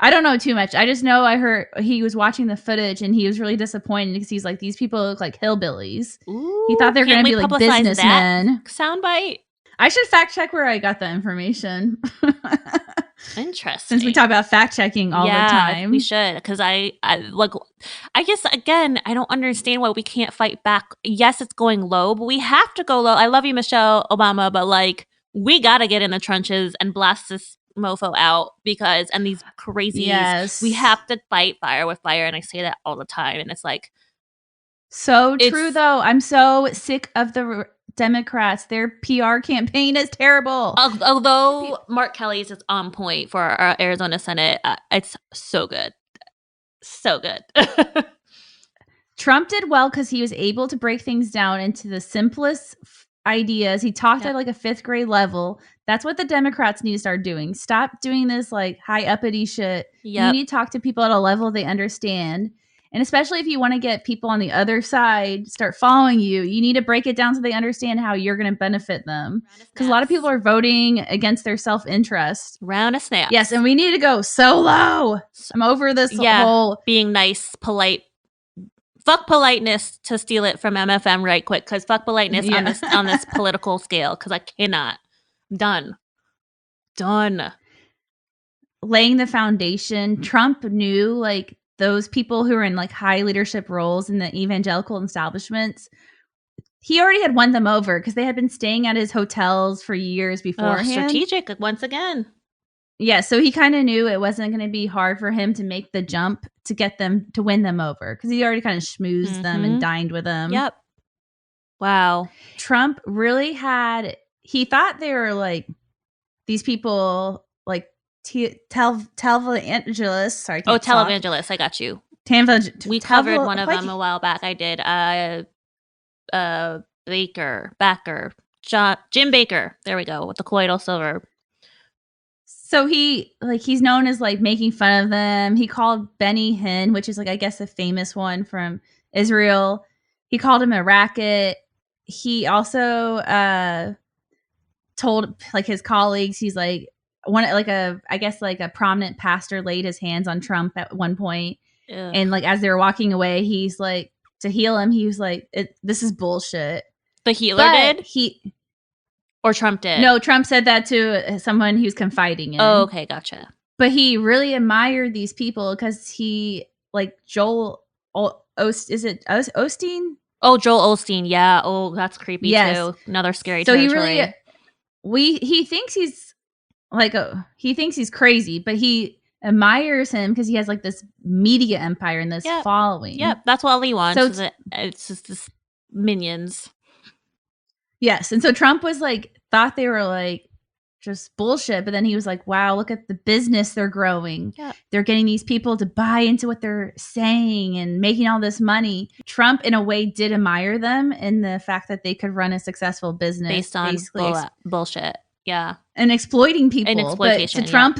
I don't know too much. I just know I heard he was watching the footage and he was really disappointed because he's like, these people look like hillbillies. Ooh, he thought they were going to be like businessmen. Soundbite. I should fact check where I got that information. Interesting. Since we talk about fact checking all the time. We should, because I guess again, I don't understand why we can't fight back. Yes, it's going low, but we have to go low. I love you, Michelle Obama, but like we gotta get in the trenches and blast this mofo out and these crazies, we have to fight fire with fire, and I say that all the time, and it's like so true though. I'm so sick of the Democrats, their PR campaign is terrible. Although Mark Kelly's is on point for our Arizona Senate, it's so good. So good. Trump did well because he was able to break things down into the simplest ideas. He talked at like a 5th grade level. That's what the Democrats need to start doing. Stop doing this like high uppity shit. You need to talk to people at a level they understand. And especially if you want to get people on the other side start following you, you need to break it down so they understand how you're going to benefit them. Because a lot of people are voting against their self-interest. Round of snaps. Yes, and we need to go so low. I'm over this whole being nice, polite. Fuck politeness, to steal it from MFM right quick, because fuck politeness on this political scale, because I cannot. Done. Laying the foundation. Trump knew like those people who are in like high leadership roles in the evangelical establishments, he already had won them over because they had been staying at his hotels for years beforehand. Strategic once again. Yeah, so he kind of knew it wasn't going to be hard for him to make the jump to get them to win them over because he already kind of schmoozed them and dined with them. Yep. Wow. Trump really he thought they were like these people like televangelists. Sorry. Televangelists. I got you. We covered one of them a while back. I did. Jim Baker. There we go. With the colloidal silver. So he's known as like making fun of them. He called Benny Hinn, which is like, I guess a famous one from Israel. He called him a racket. He also told like his colleagues, he's like a prominent pastor laid his hands on Trump at one point. Ugh. And like, as they were walking away, he's like, to heal him, he was like, this is bullshit. The healer did? Or Trump did? No, Trump said that to someone he was confiding in. Oh, okay, gotcha. But he really admired these people because he, like Joel, is it Osteen? Oh, Joel Osteen, yeah. Oh, that's creepy too. Another scary territory. He thinks he's like, he thinks he's crazy, but he admires him because he has like this media empire and this following. Yep, that's what he wants. So it's just this minions. Yes. And so Trump was like, thought they were like just bullshit. But then he was like, wow, look at the business they're growing. Yeah. They're getting these people to buy into what they're saying and making all this money. Trump, in a way, did admire them in the fact that they could run a successful business based on bullshit. Yeah. And exploiting people. And exploitation. But to Trump,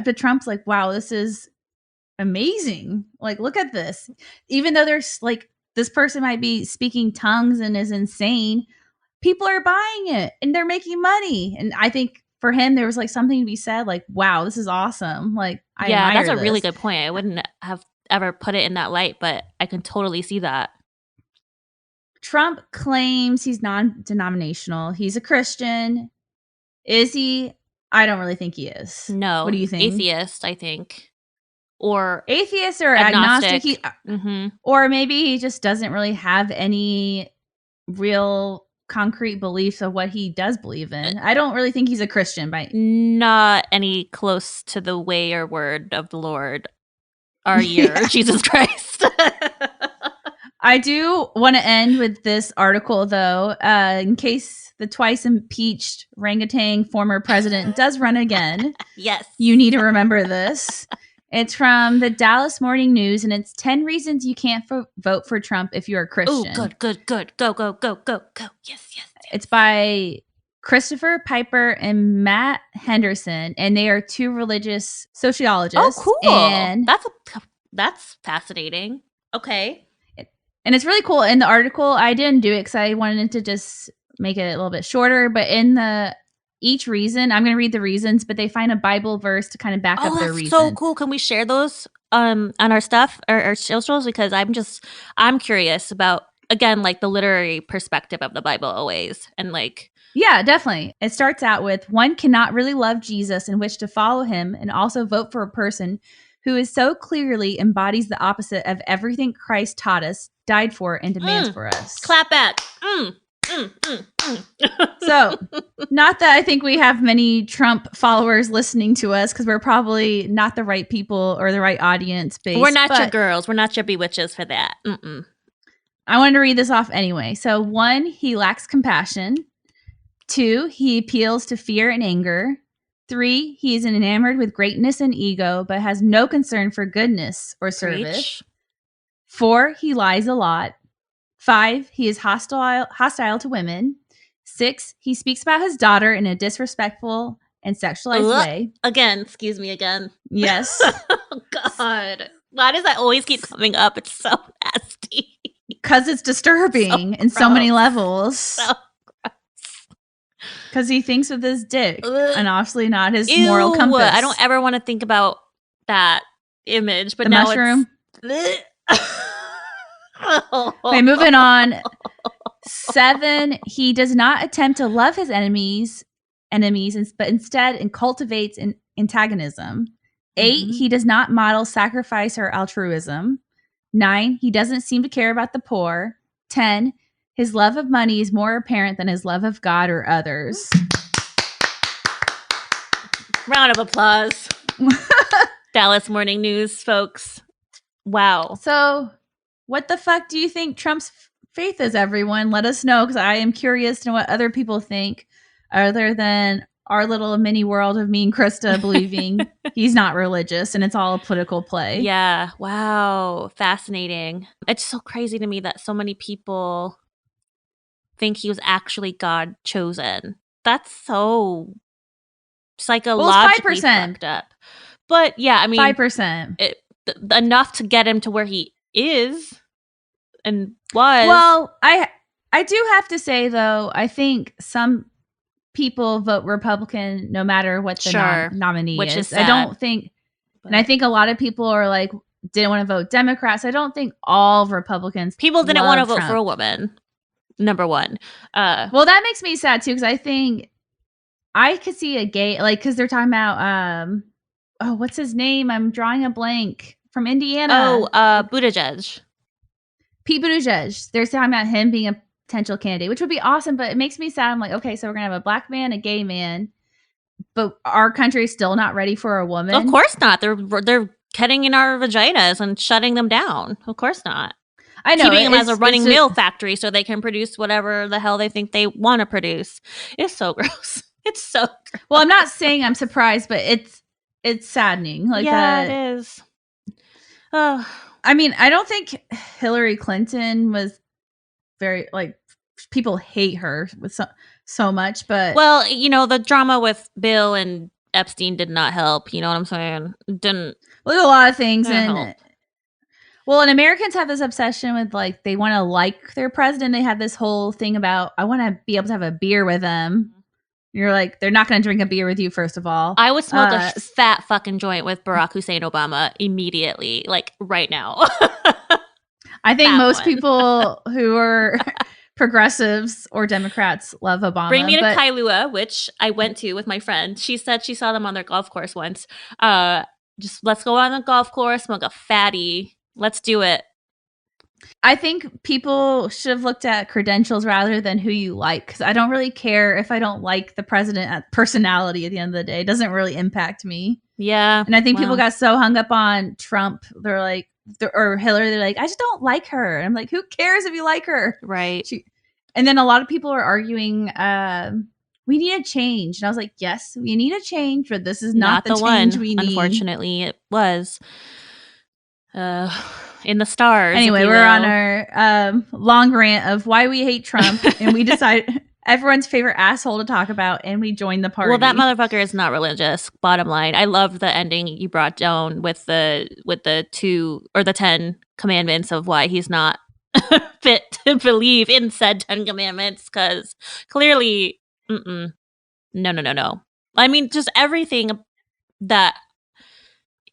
but Trump's like, wow, this is amazing. Like, look at this. Even though there's like, this person might be speaking tongues and is insane, people are buying it and they're making money. And I think for him, there was like something to be said like, wow, this is awesome. Like, that's a really good point. I wouldn't have ever put it in that light, but I can totally see that. Trump claims he's non-denominational. He's a Christian. Is he? I don't really think he is. No. What do you think? Atheist, I think. Or atheist or agnostic. Or maybe he just doesn't really have any real concrete beliefs of what he does believe in. I don't really think he's a Christian not any close to the way or word of the Lord our year, Jesus Christ. I do want to end with this article though, in case the twice impeached orangutan former president does run again. Yes. You need to remember this. It's from the Dallas Morning News, and it's 10 reasons you can't vote for Trump if you're a Christian. Oh, good. Go. Yes. It's by Christopher Piper and Matt Henderson, and they are 2 religious sociologists. Oh, cool. And that's fascinating. Okay. And it's really cool. In the article, I didn't do it because I wanted to just make it a little bit shorter, but in each reason, I'm going to read the reasons, but they find a Bible verse to kind of back up their reason. So cool. Can we share those on our stuff, our socials? Because I'm curious about, again, like the literary perspective of the Bible always. And like, yeah, definitely. It starts out with, one cannot really love Jesus and wish to follow him and also vote for a person who is so clearly embodies the opposite of everything Christ taught us, died for, and demands for us. Clap back. So, not that I think we have many Trump followers listening to us, because we're probably not the right people or the right audience base. We're not your girls. We're not your bewitches for that. I wanted to read this off anyway. So 1, he lacks compassion. 2, he appeals to fear and anger. 3, he is enamored with greatness and ego, but has no concern for goodness or service. Preach. 4, he lies a lot. 5, he is hostile to women. 6, he speaks about his daughter in a disrespectful and sexualized way. Again, excuse me again. Yes. Oh, God. Why does that always keep coming up? It's so nasty. Because it's disturbing in so many levels. So because he thinks with his dick Ugh. and obviously not his Ew, moral compass. I don't ever want to think about that image, but the now mushroom. It's... Okay, moving on. 7, he does not attempt to love his enemies, but instead cultivates antagonism. 8, he does not model sacrifice or altruism. 9, he doesn't seem to care about the poor. 10, his love of money is more apparent than his love of God or others. Round of applause. Dallas Morning News, folks. Wow. So, what the fuck do you think Trump's faith is, everyone? Let us know, because I am curious to know what other people think, other than our little mini world of me and Krista believing he's not religious and it's all a political play. Yeah. Wow. Fascinating. It's so crazy to me that so many people think he was actually God chosen. That's so psychologically fucked up. But yeah, I mean, 5%. Enough to get him to where he is and was. Well, I do have to say, though, I think some people vote Republican no matter what the nominee which is sad. I don't think, and I think a lot of people are like, didn't want to vote Democrats. I don't think all Republicans. People didn't want to vote for a woman. Number one. Well, that makes me sad too, because I think I could see a gay, like, because they're talking about, what's his name? I'm drawing a blank, from Indiana. Buttigieg. Pete Buttigieg. They're talking about him being a potential candidate, which would be awesome, but it makes me sad. I'm like, okay, so we're gonna have a black man, a gay man, but our country is still not ready for a woman. Of course not. They're getting in our vaginas and shutting them down. Of course not. I know, keeping them as a running mill factory so they can produce whatever the hell they think they want to produce. It's so gross. It's so gross. Well, I'm not saying I'm surprised, but it's saddening. Like, yeah, it is. Oh, I mean, I don't think Hillary Clinton was very, like, people hate her with so much, but well, you know, the drama with Bill and Epstein did not help. You know what I'm saying? Didn't. Look at a lot of things, and help. Well, and Americans have this obsession with, like, they want to like their president. They have this whole thing about, I want to be able to have a beer with them. You're like, they're not going to drink a beer with you, first of all. I would smoke a fat fucking joint with Barack Hussein Obama immediately, like right now. I think most people who are progressives or Democrats love Obama. Bring me to Kailua, which I went to with my friend. She said she saw them on their golf course once. Just let's go on the golf course, smoke a fatty. Let's do it. I think people should have looked at credentials rather than who you like, because I don't really care if I don't like the president personality at the end of the day. It doesn't really impact me. Yeah. And I think people got so hung up on Trump. They're like, or Hillary, they're like, I just don't like her. And I'm like, who cares if you like her? Right. And then a lot of people are arguing, we need a change. And I was like, yes, we need a change, but this is not the change we need. Unfortunately, it was. In the stars. Anyway, we're on our long rant of why we hate Trump, and we decide everyone's favorite asshole to talk about, and we join the party. Well, that motherfucker is not religious. Bottom line, I love the ending you brought down with the 2 or the 10 commandments of why he's not fit to believe in said 10 commandments, because clearly, no. I mean, just everything that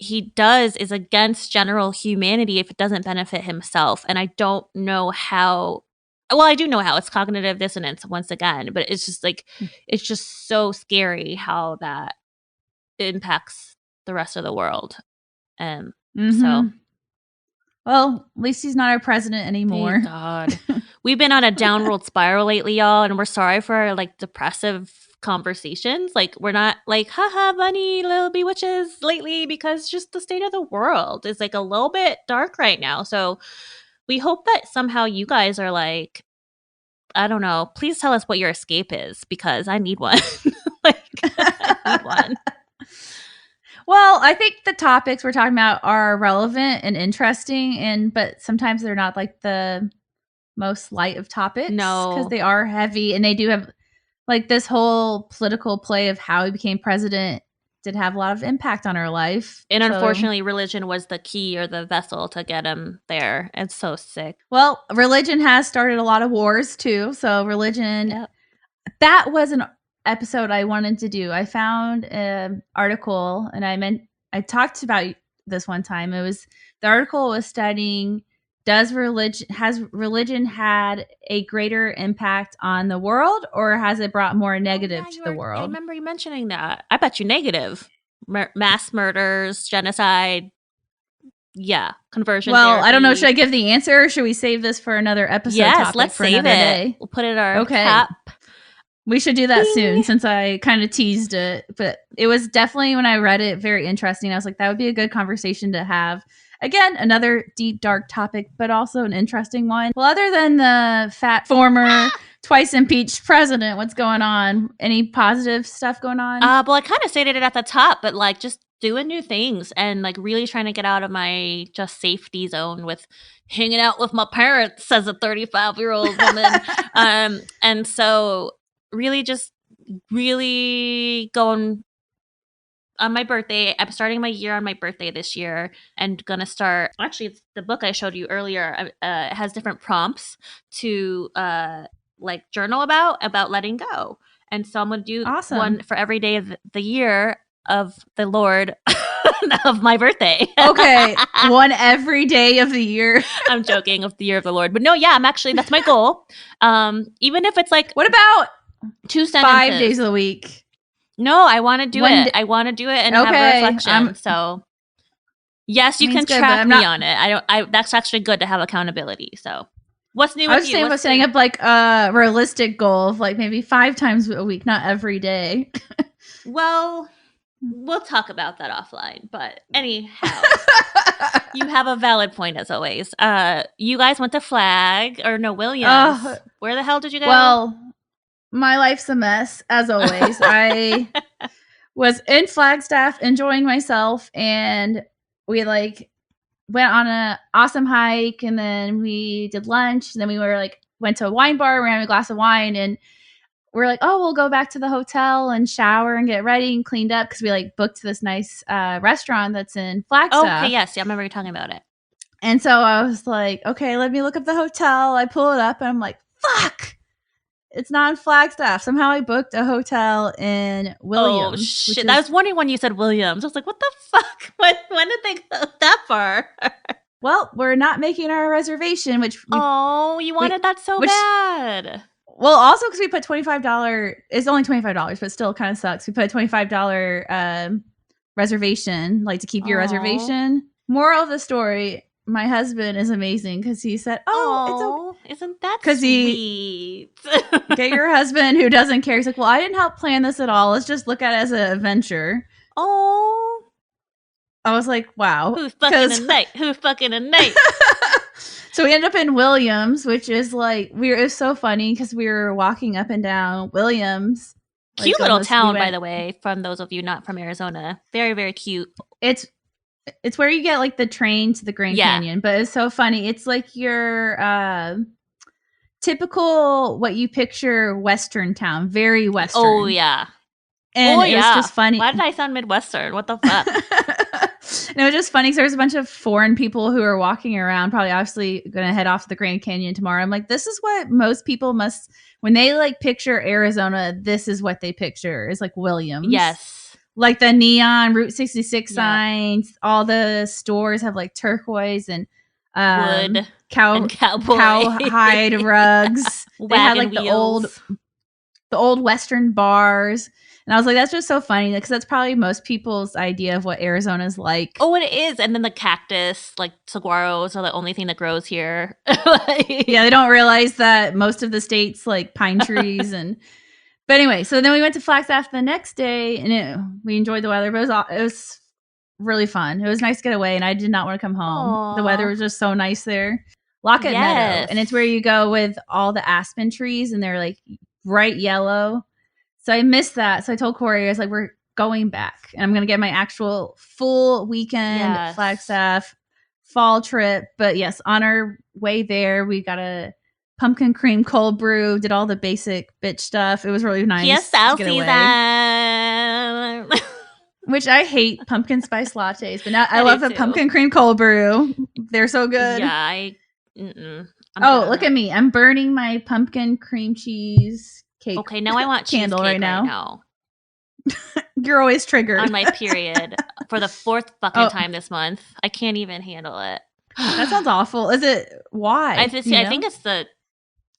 he does is against general humanity if it doesn't benefit himself. And I don't know how. Well, I do know how. It's cognitive dissonance once again, but it's just like, it's just so scary how that impacts the rest of the world. So, well, at least he's not our president anymore. Thank God. We've been on a downward spiral lately, y'all, and we're sorry for our, like, depressive conversations. Like, we're not like, haha, bunny, little bewitches lately, because just the state of the world is like a little bit dark right now. So We hope that somehow you guys are like, I don't know, please tell us what your escape is, because I need one. Like, I need one. Well, I think the topics we're talking about are relevant and interesting, but sometimes they're not like the most light of topics. No. Because they are heavy, and they do have like this whole political play of how he became president did have a lot of impact on our life. And unfortunately, religion was the key or the vessel to get him there. It's so sick. Well, religion has started a lot of wars too. So religion, Yep. That was an episode I wanted to do. I found an article, and I talked about this one time. It was the article was studying has religion had a greater impact on the world, or has it brought more negative to the world? I remember you mentioning that. I bet you negative. Mass murders, genocide, conversion. Well, therapy. I don't know. Should I give the answer, or should we save this for another episode? Yes, let's save it. Day? We'll put it in our cap. We should do that soon, since I kind of teased it. But it was definitely, when I read it, very interesting. I was like, that would be a good conversation to have. Again, another deep, dark topic, but also an interesting one. Well, other than the fat former twice impeached president, what's going on? Any positive stuff going on? Well, I kind of stated it at the top, but like just doing new things and like really trying to get out of my just safety zone with hanging out with my parents as a 35-year-old woman. And so really going on my birthday. I'm starting my year on my birthday this year, and gonna start. Actually, it's the book I showed you earlier. It has different prompts to like journal about letting go, and so I'm gonna do one for every day of the year of the Lord of my birthday. Okay, one every day of the year. I'm joking, of the year of the Lord, but no, yeah, that's my goal. Even if it's like, what about 2 sentences? 5 days of the week. No, I want to do it. I want to do it and have a reflection. So, yes, you can track me on it. That's actually good to have accountability. So, what's new with you? I was setting up like a realistic goal of like maybe 5 times a week, not every day. Well, we'll talk about that offline. But anyhow, you have a valid point as always. You guys went to Williams. Where the hell did you go? Well, my life's a mess, as always. I was in Flagstaff enjoying myself, and we like went on an awesome hike, and then we did lunch, and then we went to a wine bar, we had a glass of wine, and we're like, oh, we'll go back to the hotel and shower and get ready and cleaned up, because we like booked this nice restaurant that's in Flagstaff. Oh, okay, yes. Yeah, I remember you talking about it. And so I was like, okay, let me look up the hotel. I pull it up, and I'm like, fuck! It's not in Flagstaff. Somehow I booked a hotel in Williams. Oh, shit. I was wondering when you said Williams. I was like, what the fuck? When did they go that far? Well, we're not making our reservation, which... you wanted that so bad. Well, also because we put $25... It's only $25, but still kind of sucks. We put a $25 reservation, like to keep your reservation. Moral of the story... My husband is amazing, because he said, isn't that sweet? Get your husband who doesn't care. He's like, well, I didn't help plan this at all. Let's just look at it as an adventure. Oh. I was like, wow. Who's fucking a night? So we ended up in Williams, which is like, it was so funny, because we were walking up and down Williams. Cute little town, by the way, from those of you not from Arizona. Very, very cute. It's where you get like the train to the Grand Canyon, but it's so funny. It's like your typical what you picture Western town, very Western. Oh yeah, and it was just funny. Why did I sound Midwestern? What the fuck? And it was just funny because there was a bunch of foreign people who were walking around, probably obviously going to head off to the Grand Canyon tomorrow. I'm like, this is what most people must, when they like picture Arizona, this is what they picture, is like Williams. Yes. Like the neon Route 66 signs, all the stores have like turquoise and wood, cowhide rugs. They had like the old Western bars, and I was like, that's just so funny, because that's probably most people's idea of what Arizona's like. Oh, it is. And then the cactus, like saguaros, are the only thing that grows here. Yeah, they don't realize that most of the state's like pine trees and. But anyway, so then we went to Flagstaff the next day, and we enjoyed the weather. But it was really fun. It was nice to get away, and I did not want to come home. Aww. The weather was just so nice there. Lockett Meadow. Yes. And it's where you go with all the aspen trees, and they're like bright yellow. So I missed that. So I told Corey, I was like, we're going back. And I'm going to get my actual full weekend Yes. Flagstaff fall trip. But yes, on our way there, we got a pumpkin cream cold brew, did all the basic bitch stuff. It was really nice. Yes, to get away. season. Which I hate pumpkin spice lattes, but now I I love do the too. pumpkin cream cold brew. They're so good. Yeah, Look at me. I'm burning my pumpkin cream cheese cake. Okay, now I want candle cheesecake right now. You're always triggered. On my period for the 4th fucking time this month. I can't even handle it. That sounds awful. Is it? Why? I think it's the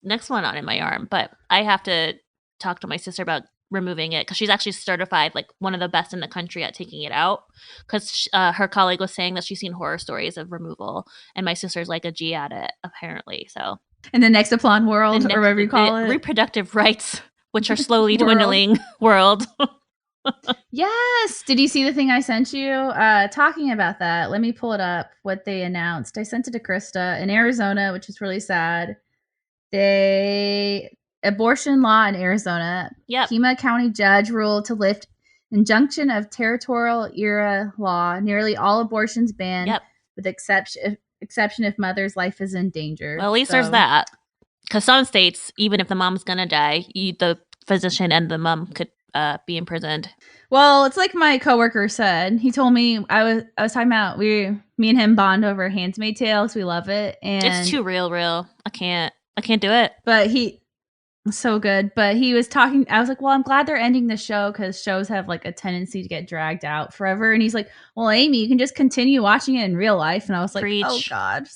next one on in my arm, but I have to talk to my sister about removing it because she's actually certified like one of the best in the country at taking it out, because her colleague was saying that she's seen horror stories of removal, and my sister's like a G at it apparently. So in the Nexaplon world, or whatever you call it, reproductive rights, which are slowly dwindling world. Yes. Did you see the thing I sent you? Talking about that, let me pull it up. What they announced. I sent it to Krista in Arizona, which is really sad. Abortion law in Arizona. Yep. Pima County judge ruled to lift injunction of territorial era law. Nearly all abortions banned, Yep. with exception if mother's life is in danger. Well, at least there's that. Because some states, even if the mom's gonna die, the physician and the mom could be imprisoned. Well, it's like my coworker said. He told me I was talking about me and him bond over Handmaid's Tale because we love it, and It's too real. I can't do it. But so good. But he was talking. I was like, well, I'm glad they're ending the show because shows have like a tendency to get dragged out forever. And he's like, well, Amy, you can just continue watching it in real life. And I was like, Preach. oh God,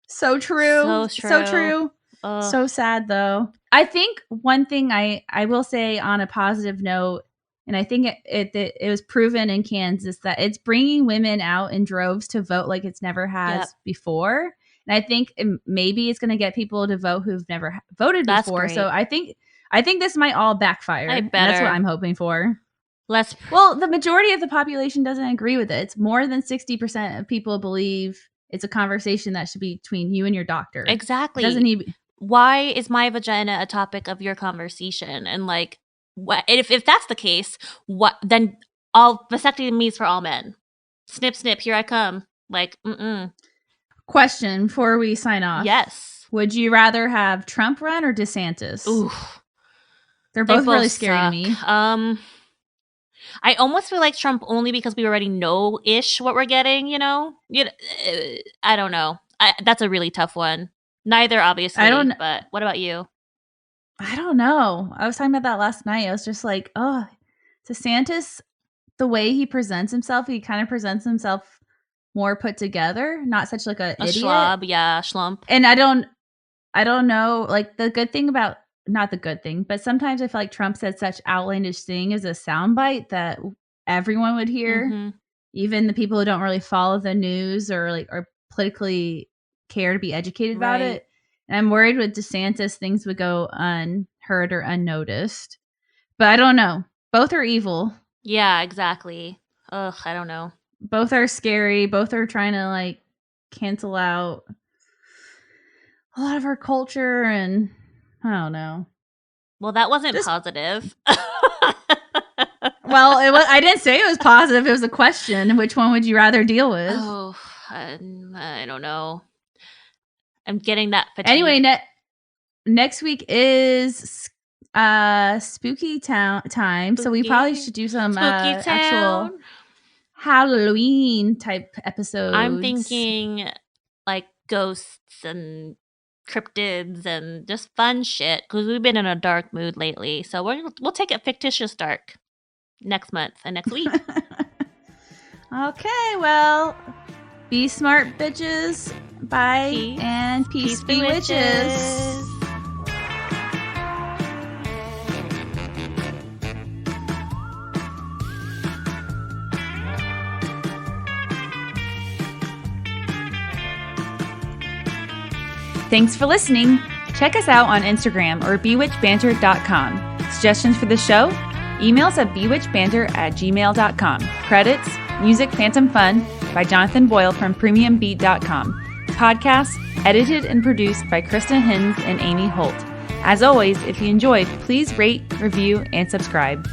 so true, so true. So sad though. I think one thing I will say on a positive note, and I think it was proven in Kansas that it's bringing women out in droves to vote like it's never has before. And I think maybe it's going to get people to vote who've never voted before. Great. So I think this might all backfire. I And better. that's what I'm hoping for. Let's. Well, the majority of the population doesn't agree with it. It's more than 60% of people believe it's a conversation that should be between you and your doctor. Exactly. It doesn't need. Why is my vagina a topic of your conversation? And like, what if that's the case? What then? All vasectomies for all men. Snip, snip. Here I come. Like, Question before we sign off. Yes. Would you rather have Trump run or DeSantis? Ooh. They're both really scary to me. I almost feel like Trump only because we already know-ish what we're getting, I don't know. That's a really tough one. Neither, obviously. But what about you? I don't know. I was talking about that last night. I was just like, oh, DeSantis, the way he presents himself, he kind of presents himself more put together, not such like a idiot. Schlump. And I don't know, like the good thing about, not the good thing, but sometimes I feel like Trump said such outlandish thing as a soundbite that everyone would hear, even the people who don't really follow the news or politically care to be educated about it. And I'm worried with DeSantis, things would go unheard or unnoticed. But I don't know. Both are evil. Yeah, exactly. Ugh, I don't know. Both are scary. Both are trying to like cancel out a lot of our culture, and I don't know. Well, that wasn't positive. Well, I didn't say it was positive. It was a question. Which one would you rather deal with? Oh, I don't know. I'm getting that fatigue. Anyway, next week is spooky time, so we probably should do some actual Halloween type episodes. I'm thinking like ghosts and cryptids and just fun shit because we've been in a dark mood lately. So we'll take it fictitious dark next month and next week. Okay, well, be smart, bitches. Bye, and peace be witches. Thanks for listening. Check us out on Instagram or bewitchbanter.com. Suggestions for the show? Emails at bewitchbanter@gmail.com. Credits, music Phantom Fun by Jonathan Boyle from premiumbeat.com. podcast, edited and produced by Kristen Hinz and Amy Holt. As always, if you enjoyed, please rate, review, and subscribe.